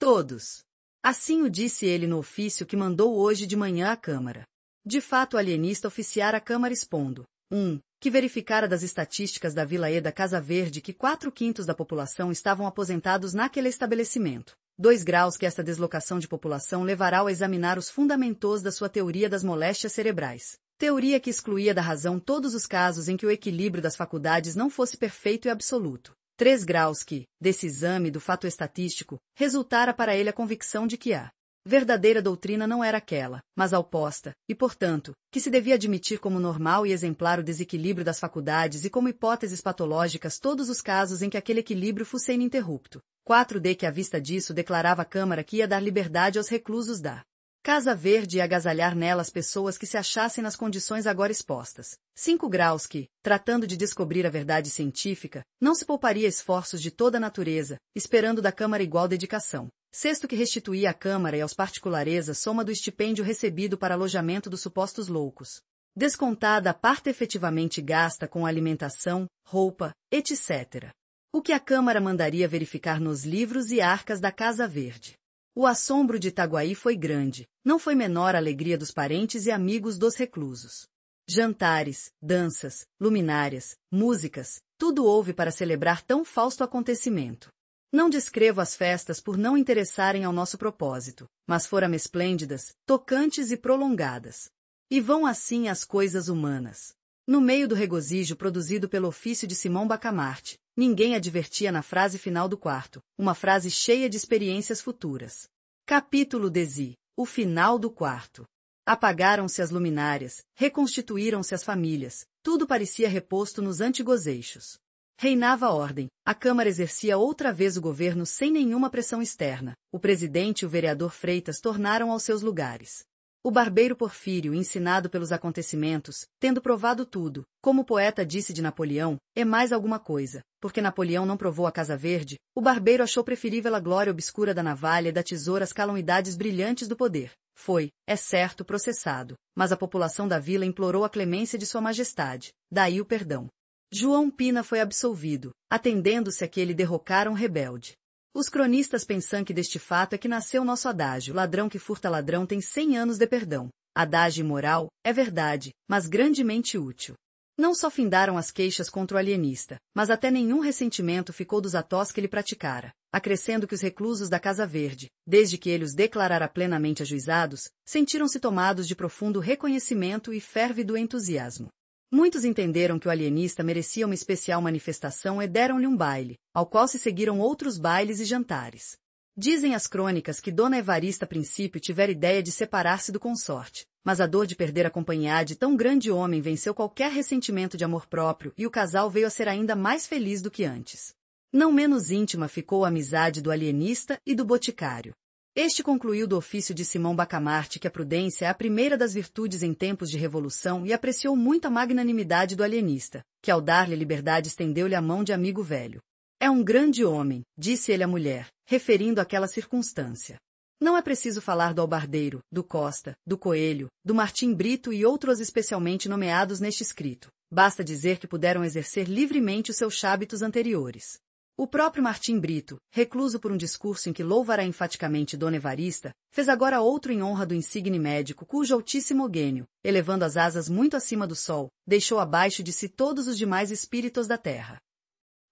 Todos. Assim o disse ele no ofício que mandou hoje de manhã à Câmara. De fato o alienista oficiara a Câmara expondo, 1. Que verificara das estatísticas da Vila E da Casa Verde que 4/5 da população estavam aposentados naquele estabelecimento. 2 graus que esta deslocação de população levará ao examinar os fundamentos da sua teoria das moléstias cerebrais. Teoria que excluía da razão todos os casos em que o equilíbrio das faculdades não fosse perfeito e absoluto. 3 graus que, desse exame do fato estatístico, resultara para ele a convicção de que a verdadeira doutrina não era aquela, mas a oposta, e, portanto, que se devia admitir como normal e exemplar o desequilíbrio das faculdades e como hipóteses patológicas todos os casos em que aquele equilíbrio fosse ininterrupto. 4D que à vista disso declarava a Câmara que ia dar liberdade aos reclusos da Casa Verde e agasalhar nela as pessoas que se achassem nas condições agora expostas. 5 graus que, tratando de descobrir a verdade científica, não se pouparia esforços de toda a natureza, esperando da Câmara igual dedicação. 6 que restituía à Câmara e aos particulares a soma do estipêndio recebido para alojamento dos supostos loucos. Descontada a parte efetivamente gasta com alimentação, roupa, etc. O que a Câmara mandaria verificar nos livros e arcas da Casa Verde. O assombro de Itaguaí foi grande, não foi menor a alegria dos parentes e amigos dos reclusos. Jantares, danças, luminárias, músicas, tudo houve para celebrar tão fausto acontecimento. Não descrevo as festas por não interessarem ao nosso propósito, mas foram esplêndidas, tocantes e prolongadas. E vão assim as coisas humanas. No meio do regozijo produzido pelo ofício de Simão Bacamarte, ninguém advertia na frase final do quarto, uma frase cheia de experiências futuras. Capítulo 10. O final do quarto. Apagaram-se as luminárias, reconstituíram-se as famílias, tudo parecia reposto nos antigos eixos. Reinava a ordem, a Câmara exercia outra vez o governo sem nenhuma pressão externa, o presidente e o vereador Freitas tornaram aos seus lugares. O barbeiro Porfírio, ensinado pelos acontecimentos, tendo provado tudo, como o poeta disse de Napoleão, é mais alguma coisa, porque Napoleão não provou a Casa Verde, o barbeiro achou preferível a glória obscura da navalha e da tesoura às calamidades brilhantes do poder. Foi, é certo, processado, mas a população da vila implorou a clemência de Sua Majestade, daí o perdão. João Pina foi absolvido, atendendo-se a que ele derrocara um rebelde. Os cronistas pensam que deste fato é que nasceu nosso adágio: ladrão que furta ladrão tem 100 anos de perdão. Adágio imoral, é verdade, mas grandemente útil. Não só findaram as queixas contra o alienista, mas até nenhum ressentimento ficou dos atós que ele praticara, acrescendo que os reclusos da Casa Verde, desde que ele os declarara plenamente ajuizados, sentiram-se tomados de profundo reconhecimento e férvido entusiasmo. Muitos entenderam que o alienista merecia uma especial manifestação e deram-lhe um baile, ao qual se seguiram outros bailes e jantares. Dizem as crônicas que Dona Evarista a princípio tivera ideia de separar-se do consorte, mas a dor de perder a companhia de tão grande homem venceu qualquer ressentimento de amor próprio e o casal veio a ser ainda mais feliz do que antes. Não menos íntima ficou a amizade do alienista e do boticário. Este concluiu do ofício de Simão Bacamarte que a prudência é a primeira das virtudes em tempos de revolução e apreciou muito a magnanimidade do alienista, que ao dar-lhe liberdade estendeu-lhe a mão de amigo velho. É um grande homem, disse ele à mulher, referindo àquela circunstância. Não é preciso falar do Albardeiro, do Costa, do Coelho, do Martim Brito e outros especialmente nomeados neste escrito. Basta dizer que puderam exercer livremente os seus hábitos anteriores. O próprio Martim Brito, recluso por um discurso em que louvara enfaticamente Dona Evarista, fez agora outro em honra do insigne médico cujo altíssimo gênio, elevando as asas muito acima do sol, deixou abaixo de si todos os demais espíritos da terra.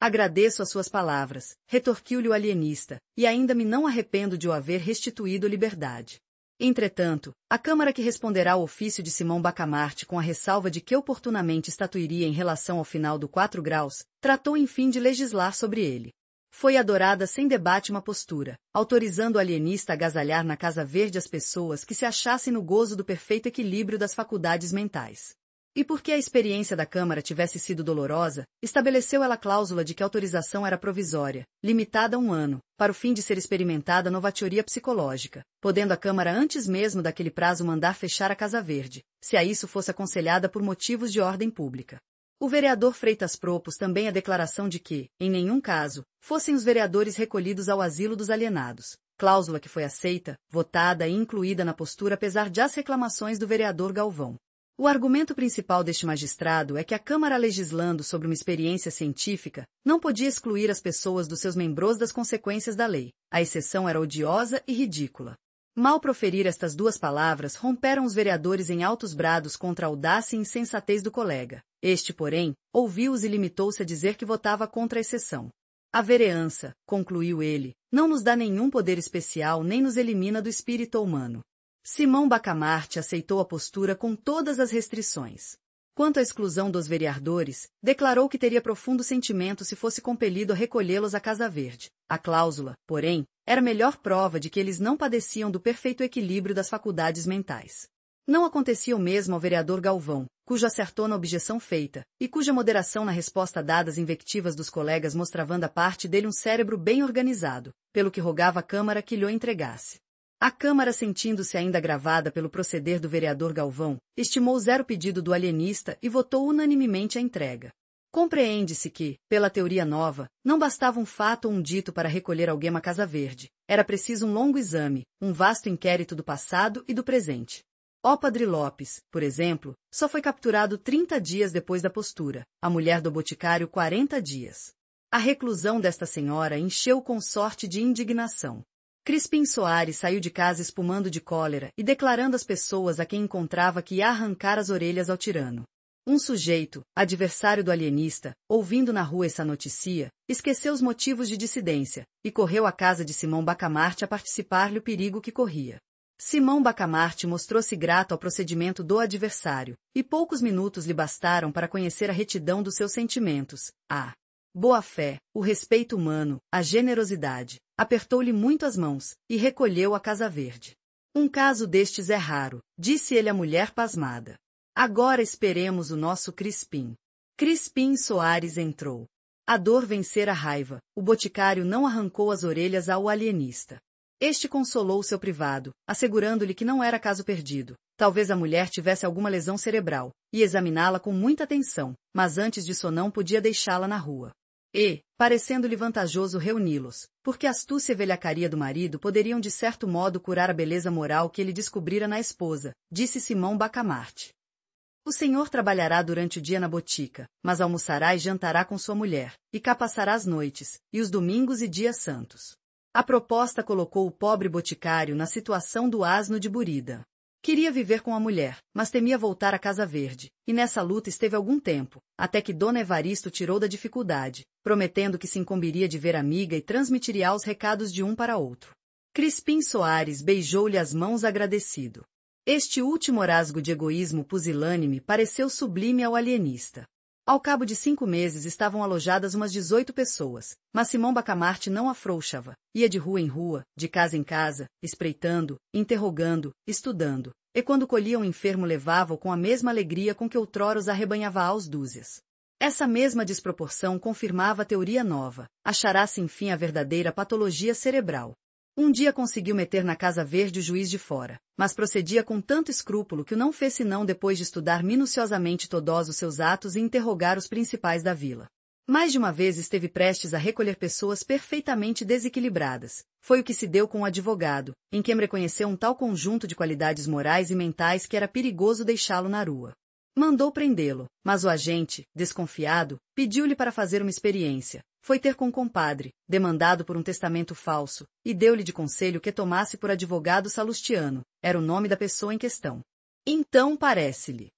Agradeço as suas palavras, retorquiu-lhe o alienista, e ainda me não arrependo de o haver restituído liberdade. Entretanto, a Câmara que responderá ao ofício de Simão Bacamarte com a ressalva de que oportunamente estatuiria em relação ao final do 4 graus, tratou enfim de legislar sobre ele. Foi adorada sem debate uma postura, autorizando o alienista a agasalhar na Casa Verde as pessoas que se achassem no gozo do perfeito equilíbrio das faculdades mentais. E porque a experiência da Câmara tivesse sido dolorosa, estabeleceu ela a cláusula de que a autorização era provisória, limitada a 1 ano, para o fim de ser experimentada a novateoria psicológica, podendo a Câmara antes mesmo daquele prazo mandar fechar a Casa Verde, se a isso fosse aconselhada por motivos de ordem pública. O vereador Freitas propôs também a declaração de que, em nenhum caso, fossem os vereadores recolhidos ao asilo dos alienados, cláusula que foi aceita, votada e incluída na postura apesar de as reclamações do vereador Galvão. O argumento principal deste magistrado é que a Câmara, legislando sobre uma experiência científica, não podia excluir as pessoas dos seus membros das consequências da lei. A exceção era odiosa e ridícula. Mal proferir estas 2 palavras, romperam os vereadores em altos brados contra a audácia e insensatez do colega. Este, porém, ouviu-os e limitou-se a dizer que votava contra a exceção. A vereança, concluiu ele, não nos dá nenhum poder especial nem nos elimina do espírito humano. Simão Bacamarte aceitou a postura com todas as restrições. Quanto à exclusão dos vereadores, declarou que teria profundo sentimento se fosse compelido a recolhê-los à Casa Verde. A cláusula, porém, era a melhor prova de que eles não padeciam do perfeito equilíbrio das faculdades mentais. Não acontecia o mesmo ao vereador Galvão, cujo acertou na objeção feita, e cuja moderação na resposta dada às invectivas dos colegas mostrava da parte dele um cérebro bem organizado, pelo que rogava a Câmara que lhe entregasse. A Câmara, sentindo-se ainda agravada pelo proceder do vereador Galvão, estimou 0 pedido do alienista e votou unanimemente a entrega. Compreende-se que, pela teoria nova, não bastava um fato ou um dito para recolher alguém à Casa Verde, era preciso um longo exame, um vasto inquérito do passado e do presente. O Padre Lopes, por exemplo, só foi capturado 30 dias depois da postura, a mulher do boticário 40 dias. A reclusão desta senhora encheu o consorte de indignação. Crispim Soares saiu de casa espumando de cólera e declarando às pessoas a quem encontrava que ia arrancar as orelhas ao tirano. Um sujeito, adversário do alienista, ouvindo na rua essa notícia, esqueceu os motivos de dissidência, e correu à casa de Simão Bacamarte a participar-lhe o perigo que corria. Simão Bacamarte mostrou-se grato ao procedimento do adversário, e poucos minutos lhe bastaram para conhecer a retidão dos seus sentimentos, a boa-fé, o respeito humano, a generosidade. Apertou-lhe muito as mãos, e recolheu a Casa Verde. Um caso destes é raro, disse ele à mulher pasmada. Agora esperemos o nosso Crispim. Crispim Soares entrou. A dor vencera a raiva, o boticário não arrancou as orelhas ao alienista. Este consolou seu privado, assegurando-lhe que não era caso perdido. Talvez a mulher tivesse alguma lesão cerebral, e examiná-la com muita atenção, mas antes disso não podia deixá-la na rua. E, parecendo-lhe vantajoso reuni-los, porque a astúcia e velhacaria do marido poderiam de certo modo curar a beleza moral que ele descobrira na esposa, disse Simão Bacamarte. O senhor trabalhará durante o dia na botica, mas almoçará e jantará com sua mulher, e cá passará as noites, e os domingos e dias santos. A proposta colocou o pobre boticário na situação do asno de Burida. Queria viver com a mulher, mas temia voltar à Casa Verde, e nessa luta esteve algum tempo, até que Dona Evaristo tirou da dificuldade, prometendo que se incumbiria de ver amiga e transmitiria os recados de um para outro. Crispim Soares beijou-lhe as mãos agradecido. Este último rasgo de egoísmo pusilânime pareceu sublime ao alienista. Ao cabo de 5 meses estavam alojadas umas 18 pessoas, mas Simão Bacamarte não afrouxava, ia de rua em rua, de casa em casa, espreitando, interrogando, estudando, e quando colhia um enfermo levava-o com a mesma alegria com que outrora os arrebanhava aos dúzias. Essa mesma desproporção confirmava a teoria nova, achará-se enfim a verdadeira patologia cerebral. Um dia conseguiu meter na Casa Verde o juiz de fora, mas procedia com tanto escrúpulo que o não fez senão depois de estudar minuciosamente todos os seus atos e interrogar os principais da vila. Mais de uma vez esteve prestes a recolher pessoas perfeitamente desequilibradas. Foi o que se deu com o advogado, em quem reconheceu um tal conjunto de qualidades morais e mentais que era perigoso deixá-lo na rua. Mandou prendê-lo, mas o agente, desconfiado, pediu-lhe para fazer uma experiência. Foi ter com o compadre, demandado por um testamento falso, e deu-lhe de conselho que tomasse por advogado Salustiano, era o nome da pessoa em questão. Então parece-lhe.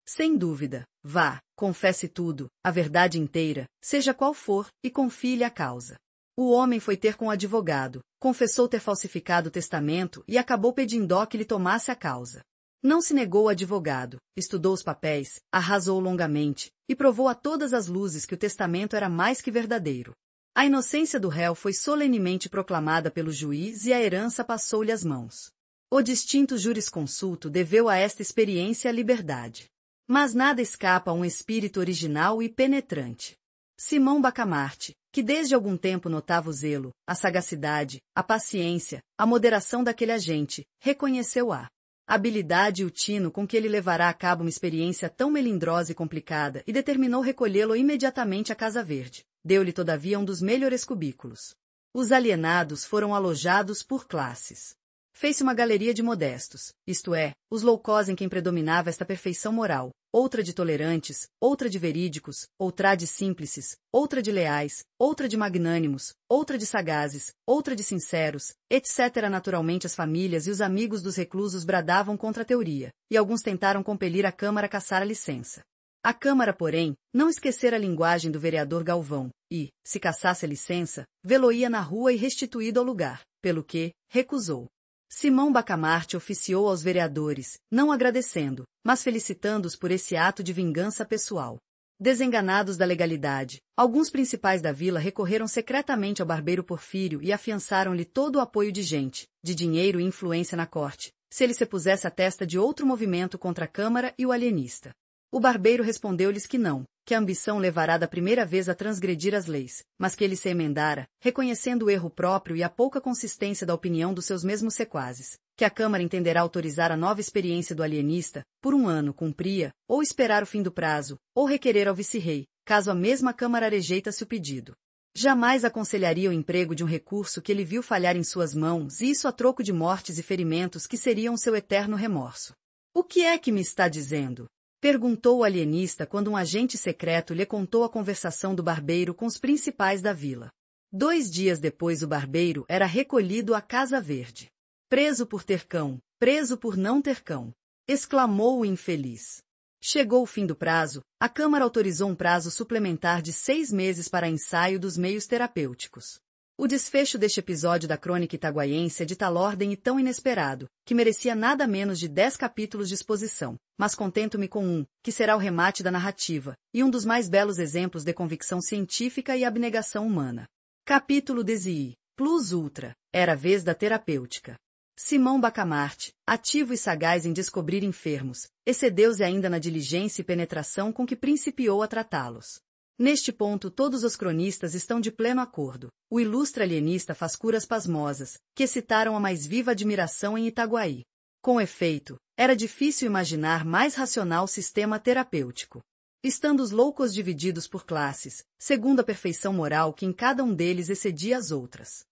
Sem dúvida, vá, confesse tudo, a verdade inteira, seja qual for, e confie-lhe a causa. O homem foi ter com o advogado, confessou ter falsificado o testamento e acabou pedindo que lhe tomasse a causa. Não se negou o advogado, estudou os papéis, arrasou longamente, e provou a todas as luzes que o testamento era mais que verdadeiro. A inocência do réu foi solenemente proclamada pelo juiz e a herança passou-lhe às mãos. O distinto jurisconsulto deveu a esta experiência a liberdade. Mas nada escapa a um espírito original e penetrante. Simão Bacamarte, que desde algum tempo notava o zelo, a sagacidade, a paciência, a moderação daquele agente, reconheceu a habilidade e o tino com que ele levará a cabo uma experiência tão melindrosa e complicada e determinou recolhê-lo imediatamente à Casa Verde. Deu-lhe todavia um dos melhores cubículos. Os alienados foram alojados por classes. Fez-se uma galeria de modestos, isto é, os loucos em quem predominava esta perfeição moral, outra de tolerantes, outra de verídicos, outra de símplices, outra de leais, outra de magnânimos, outra de sagazes, outra de sinceros, etc. Naturalmente as famílias e os amigos dos reclusos bradavam contra a teoria, e alguns tentaram compelir a Câmara a caçar a licença. A Câmara, porém, não esquecera a linguagem do vereador Galvão, e, se caçasse a licença, vê-lo-ia na rua e restituído ao lugar, pelo que, recusou. Simão Bacamarte oficiou aos vereadores, não agradecendo, mas felicitando-os por esse ato de vingança pessoal. Desenganados da legalidade, alguns principais da vila recorreram secretamente ao barbeiro Porfírio e afiançaram-lhe todo o apoio de gente, de dinheiro e influência na corte, se ele se pusesse à testa de outro movimento contra a Câmara e o alienista. O barbeiro respondeu-lhes que não, que a ambição levará da primeira vez a transgredir as leis, mas que ele se emendara, reconhecendo o erro próprio e a pouca consistência da opinião dos seus mesmos sequazes, que a Câmara entenderá autorizar a nova experiência do alienista, por 1 ano cumpria, ou esperar o fim do prazo, ou requerer ao vice-rei, caso a mesma Câmara rejeitasse o pedido. Jamais aconselharia o emprego de um recurso que ele viu falhar em suas mãos e isso a troco de mortes e ferimentos que seriam seu eterno remorso. O que é que me está dizendo? Perguntou o alienista quando um agente secreto lhe contou a conversação do barbeiro com os principais da vila. 2 dias depois o barbeiro era recolhido à Casa Verde. Preso por ter cão, preso por não ter cão, exclamou o infeliz. Chegou o fim do prazo, a Câmara autorizou um prazo suplementar de 6 meses para ensaio dos meios terapêuticos. O desfecho deste episódio da crônica itaguaiense é de tal ordem e tão inesperado, que merecia nada menos de 10 capítulos de exposição, mas contento-me com um, que será o remate da narrativa, e um dos mais belos exemplos de convicção científica e abnegação humana. Capítulo 10 Plus Ultra, era a vez da terapêutica. Simão Bacamarte, ativo e sagaz em descobrir enfermos, excedeu-se ainda na diligência e penetração com que principiou a tratá-los. Neste ponto todos os cronistas estão de pleno acordo. O ilustre alienista faz curas pasmosas, que excitaram a mais viva admiração em Itaguaí. Com efeito, era difícil imaginar mais racional sistema terapêutico. Estando os loucos divididos por classes, segundo a perfeição moral que em cada um deles excedia as outras.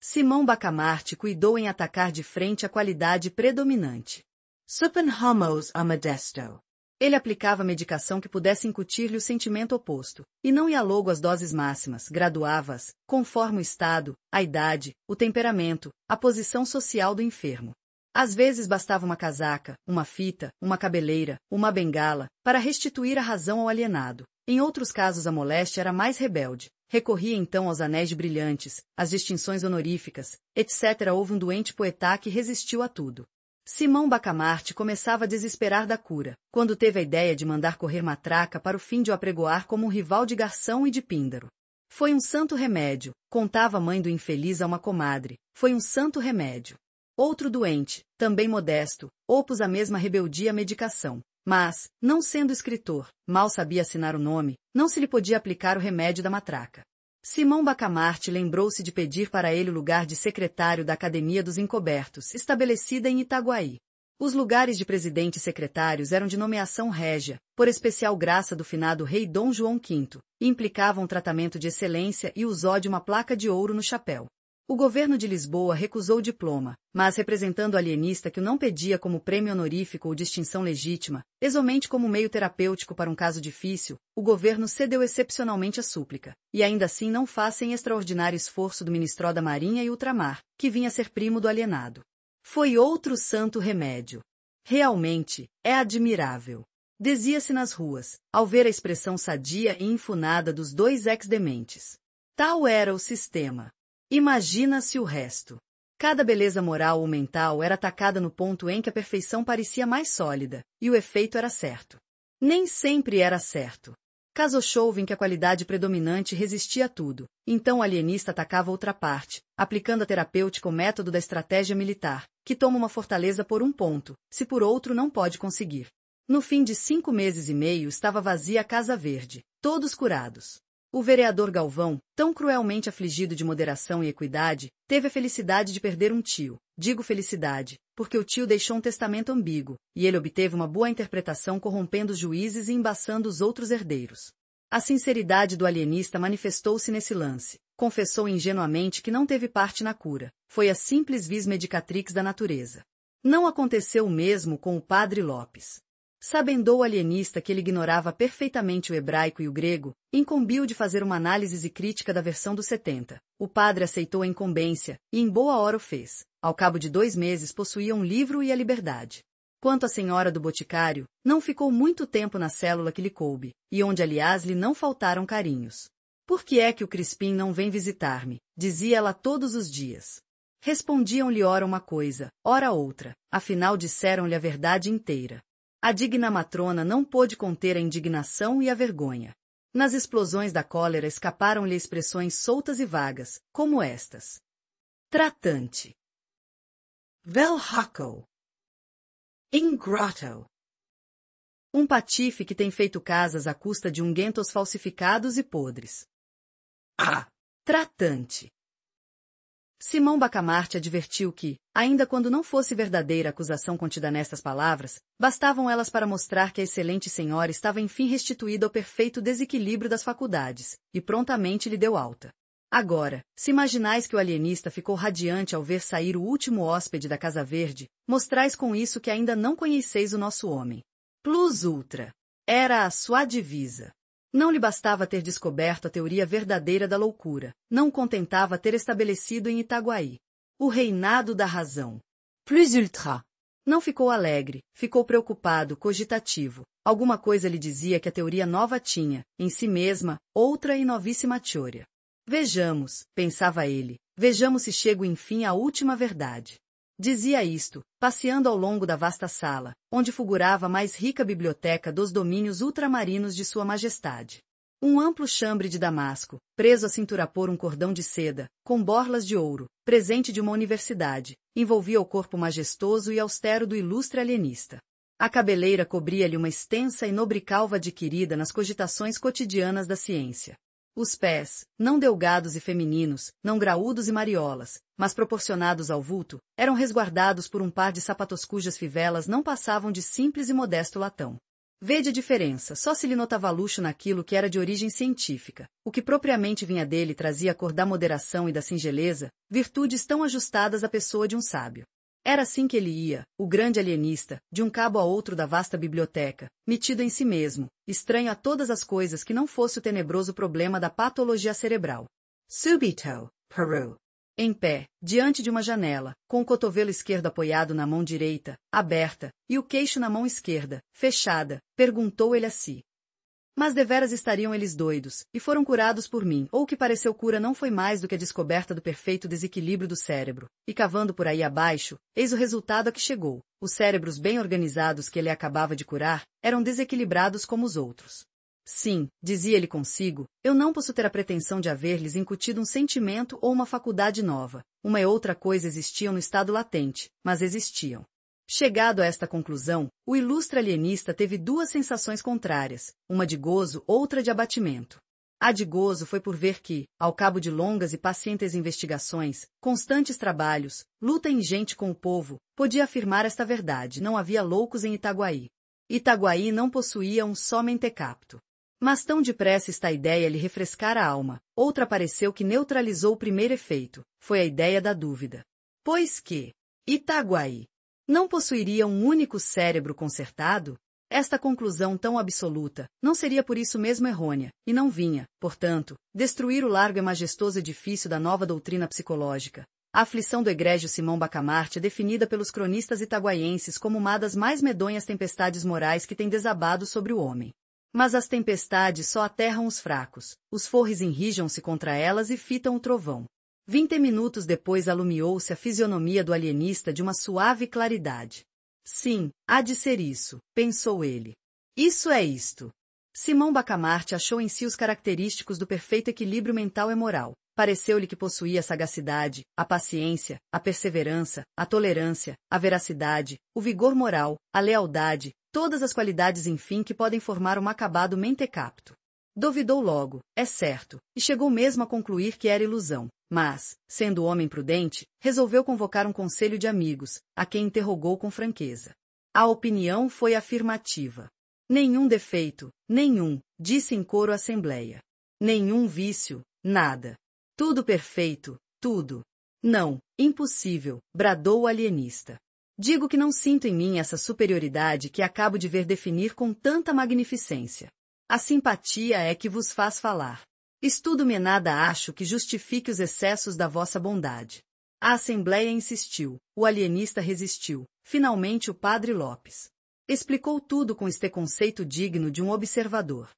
Simão Bacamarte cuidou em atacar de frente a qualidade predominante. Supin homos a modesto. Ele aplicava medicação que pudesse incutir-lhe o sentimento oposto, e não ia logo às doses máximas, graduava-as, conforme o estado, a idade, o temperamento, a posição social do enfermo. Às vezes bastava uma casaca, uma fita, uma cabeleira, uma bengala, para restituir a razão ao alienado. Em outros casos a moléstia era mais rebelde. Recorria então aos anéis de brilhantes, às distinções honoríficas, etc. Houve um doente poetá que resistiu a tudo. Simão Bacamarte começava a desesperar da cura, quando teve a ideia de mandar correr matraca para o fim de o apregoar como um rival de Garção e de Píndaro. Foi um santo remédio, contava a mãe do infeliz a uma comadre, foi um santo remédio. Outro doente, também modesto, opôs a mesma rebeldia à medicação, mas, não sendo escritor, mal sabia assinar o nome, não se lhe podia aplicar o remédio da matraca. Simão Bacamarte lembrou-se de pedir para ele o lugar de secretário da Academia dos Encobertos, estabelecida em Itaguaí. Os lugares de presidente e secretários eram de nomeação régia, por especial graça do finado rei Dom João V, e implicavam um tratamento de excelência e uso de uma placa de ouro no chapéu. O governo de Lisboa recusou o diploma, mas representando o alienista que o não pedia como prêmio honorífico ou distinção legítima, exomente como meio terapêutico para um caso difícil, o governo cedeu excepcionalmente a súplica, e ainda assim não faz sem extraordinário esforço do ministro da Marinha e Ultramar, que vinha a ser primo do alienado. Foi outro santo remédio. Realmente, é admirável. Dizia-se nas ruas, ao ver a expressão sadia e infunada dos dois ex-dementes. Tal era o sistema. Imagina-se o resto. Cada beleza moral ou mental era atacada no ponto em que a perfeição parecia mais sólida, e o efeito era certo. Nem sempre era certo. Caso chouve em que a qualidade predominante resistia a tudo, então o alienista atacava outra parte, aplicando a terapêutica o método da estratégia militar, que toma uma fortaleza por um ponto, se por outro não pode conseguir. No fim de 5 meses e meio estava vazia a Casa Verde, todos curados. O vereador Galvão, tão cruelmente afligido de moderação e equidade, teve a felicidade de perder um tio. Digo felicidade, porque o tio deixou um testamento ambíguo, e ele obteve uma boa interpretação corrompendo os juízes e embaçando os outros herdeiros. A sinceridade do alienista manifestou-se nesse lance. Confessou ingenuamente que não teve parte na cura. Foi a simples vis medicatrix da natureza. Não aconteceu o mesmo com o padre Lopes. Sabendo o alienista que ele ignorava perfeitamente o hebraico e o grego, incumbiu de fazer uma análise e crítica da versão dos 70. O padre aceitou a incumbência, e em boa hora o fez. Ao cabo de 2 meses possuía um livro e a liberdade. Quanto à senhora do boticário, não ficou muito tempo na célula que lhe coube, e onde aliás lhe não faltaram carinhos. Por que é que o Crispim não vem visitar-me? Dizia ela todos os dias. Respondiam-lhe ora uma coisa, ora outra, afinal disseram-lhe a verdade inteira. A digna matrona não pôde conter a indignação e a vergonha. Nas explosões da cólera escaparam-lhe expressões soltas e vagas, como estas. Tratante. Velhaco. Ingrato. Um patife que tem feito casas à custa de unguentos falsificados e podres. Tratante. Simão Bacamarte advertiu que, ainda quando não fosse verdadeira a acusação contida nestas palavras, bastavam elas para mostrar que a excelente senhora estava enfim restituída ao perfeito desequilíbrio das faculdades, e prontamente lhe deu alta. Agora, se imaginais que o alienista ficou radiante ao ver sair o último hóspede da Casa Verde, mostrais com isso que ainda não conheceis o nosso homem. Plus ultra. Era a sua divisa. Não lhe bastava ter descoberto a teoria verdadeira da loucura, não o contentava ter estabelecido em Itaguaí o reinado da razão. Plus ultra. Não ficou alegre, ficou preocupado, cogitativo. Alguma coisa lhe dizia que a teoria nova tinha, em si mesma, outra e novíssima teoria. Vejamos, pensava ele, vejamos se chego enfim à última verdade. Dizia isto, passeando ao longo da vasta sala, onde fulgurava a mais rica biblioteca dos domínios ultramarinos de Sua Majestade. Um amplo chambre de damasco, preso à cintura por um cordão de seda, com borlas de ouro, presente de uma universidade, envolvia o corpo majestoso e austero do ilustre alienista. A cabeleira cobria-lhe uma extensa e nobre calva adquirida nas cogitações cotidianas da ciência. Os pés, não delgados e femininos, não graúdos e mariolas, mas proporcionados ao vulto, eram resguardados por um par de sapatos cujas fivelas não passavam de simples e modesto latão. Vede a diferença, só se lhe notava luxo naquilo que era de origem científica, o que propriamente vinha dele trazia a cor da moderação e da singeleza, virtudes tão ajustadas à pessoa de um sábio. Era assim que ele ia, o grande alienista, de um cabo a outro da vasta biblioteca, metido em si mesmo, estranho a todas as coisas que não fosse o tenebroso problema da patologia cerebral. Subito, Peru. Em pé, diante de uma janela, com o cotovelo esquerdo apoiado na mão direita, aberta, e o queixo na mão esquerda, fechada, perguntou ele a si. Mas deveras estariam eles doidos, e foram curados por mim, ou o que pareceu cura não foi mais do que a descoberta do perfeito desequilíbrio do cérebro, e cavando por aí abaixo, eis o resultado a que chegou. Os cérebros bem organizados que ele acabava de curar, eram desequilibrados como os outros. Sim, dizia ele consigo, eu não posso ter a pretensão de haver-lhes incutido um sentimento ou uma faculdade nova. Uma e outra coisa existiam no estado latente, mas existiam. Chegado a esta conclusão, o ilustre alienista teve duas sensações contrárias, uma de gozo, outra de abatimento. A de gozo foi por ver que, ao cabo de longas e pacientes investigações, constantes trabalhos, luta ingente com o povo, podia afirmar esta verdade: não havia loucos em Itaguaí. Itaguaí não possuía um só mentecapto. Mas tão depressa esta ideia lhe refrescara a alma, outra apareceu que neutralizou o primeiro efeito, foi a ideia da dúvida. Pois que Itaguaí não possuiria um único cérebro consertado? Esta conclusão tão absoluta não seria por isso mesmo errônea, e não vinha, portanto, destruir o largo e majestoso edifício da nova doutrina psicológica. A aflição do egrégio Simão Bacamarte é definida pelos cronistas itaguaienses como uma das mais medonhas tempestades morais que tem desabado sobre o homem. Mas as tempestades só aterram os fracos, os forres enrijam-se contra elas e fitam o trovão. 20 minutos depois alumiou-se a fisionomia do alienista de uma suave claridade. Sim, há de ser isso, pensou ele. Isso é isto. Simão Bacamarte achou em si os característicos do perfeito equilíbrio mental e moral. Pareceu-lhe que possuía a sagacidade, a paciência, a perseverança, a tolerância, a veracidade, o vigor moral, a lealdade, todas as qualidades enfim que podem formar um acabado mentecapto. Duvidou logo, é certo, e chegou mesmo a concluir que era ilusão, mas, sendo homem prudente, resolveu convocar um conselho de amigos, a quem interrogou com franqueza. A opinião foi afirmativa. Nenhum defeito, nenhum, disse em coro a assembleia. Nenhum vício, nada. Tudo perfeito, tudo. Não, impossível, bradou o alienista. Digo que não sinto em mim essa superioridade que acabo de ver definir com tanta magnificência. A simpatia é que vos faz falar. Estudo-me nada acho que justifique os excessos da vossa bondade. A assembleia insistiu, o alienista resistiu, finalmente o padre Lopes explicou tudo com este conceito digno de um observador.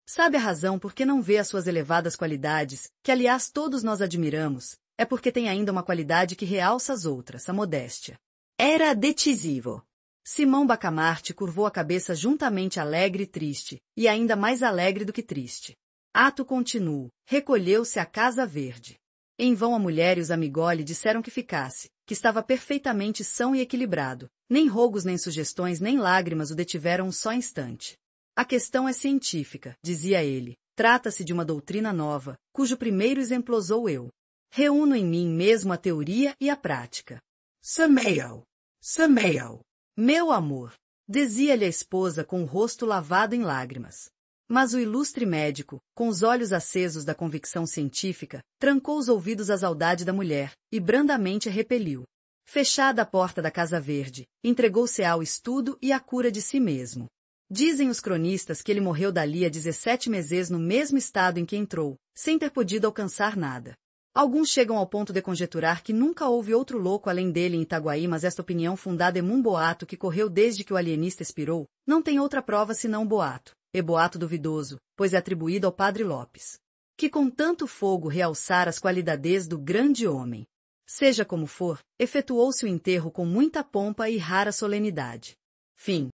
Sabe a razão por que não vê as suas elevadas qualidades, que aliás todos nós admiramos, é porque tem ainda uma qualidade que realça as outras, a modéstia. Era decisivo. Simão Bacamarte curvou a cabeça juntamente alegre e triste, e ainda mais alegre do que triste. Ato continuo, recolheu-se à Casa Verde. Em vão a mulher e os amigoli disseram que ficasse, que estava perfeitamente são e equilibrado, nem rogos nem sugestões nem lágrimas o detiveram um só instante. A questão é científica, dizia ele, trata-se de uma doutrina nova, cujo primeiro exemplo sou eu. Reúno em mim mesmo a teoria e a prática. Semeio. Meu amor, dizia-lhe a esposa com o rosto lavado em lágrimas. Mas o ilustre médico, com os olhos acesos da convicção científica, trancou os ouvidos à saudade da mulher, e brandamente a repeliu. Fechada a porta da Casa Verde, entregou-se ao estudo e à cura de si mesmo. Dizem os cronistas que ele morreu dali a 17 meses no mesmo estado em que entrou, sem ter podido alcançar nada. Alguns chegam ao ponto de conjecturar que nunca houve outro louco além dele em Itaguaí, mas esta opinião fundada em um boato que correu desde que o alienista expirou, não tem outra prova senão boato, e boato duvidoso, pois é atribuído ao padre Lopes. que com tanto fogo realçar as qualidades do grande homem. Seja como for, efetuou-se o enterro com muita pompa e rara solenidade. Fim.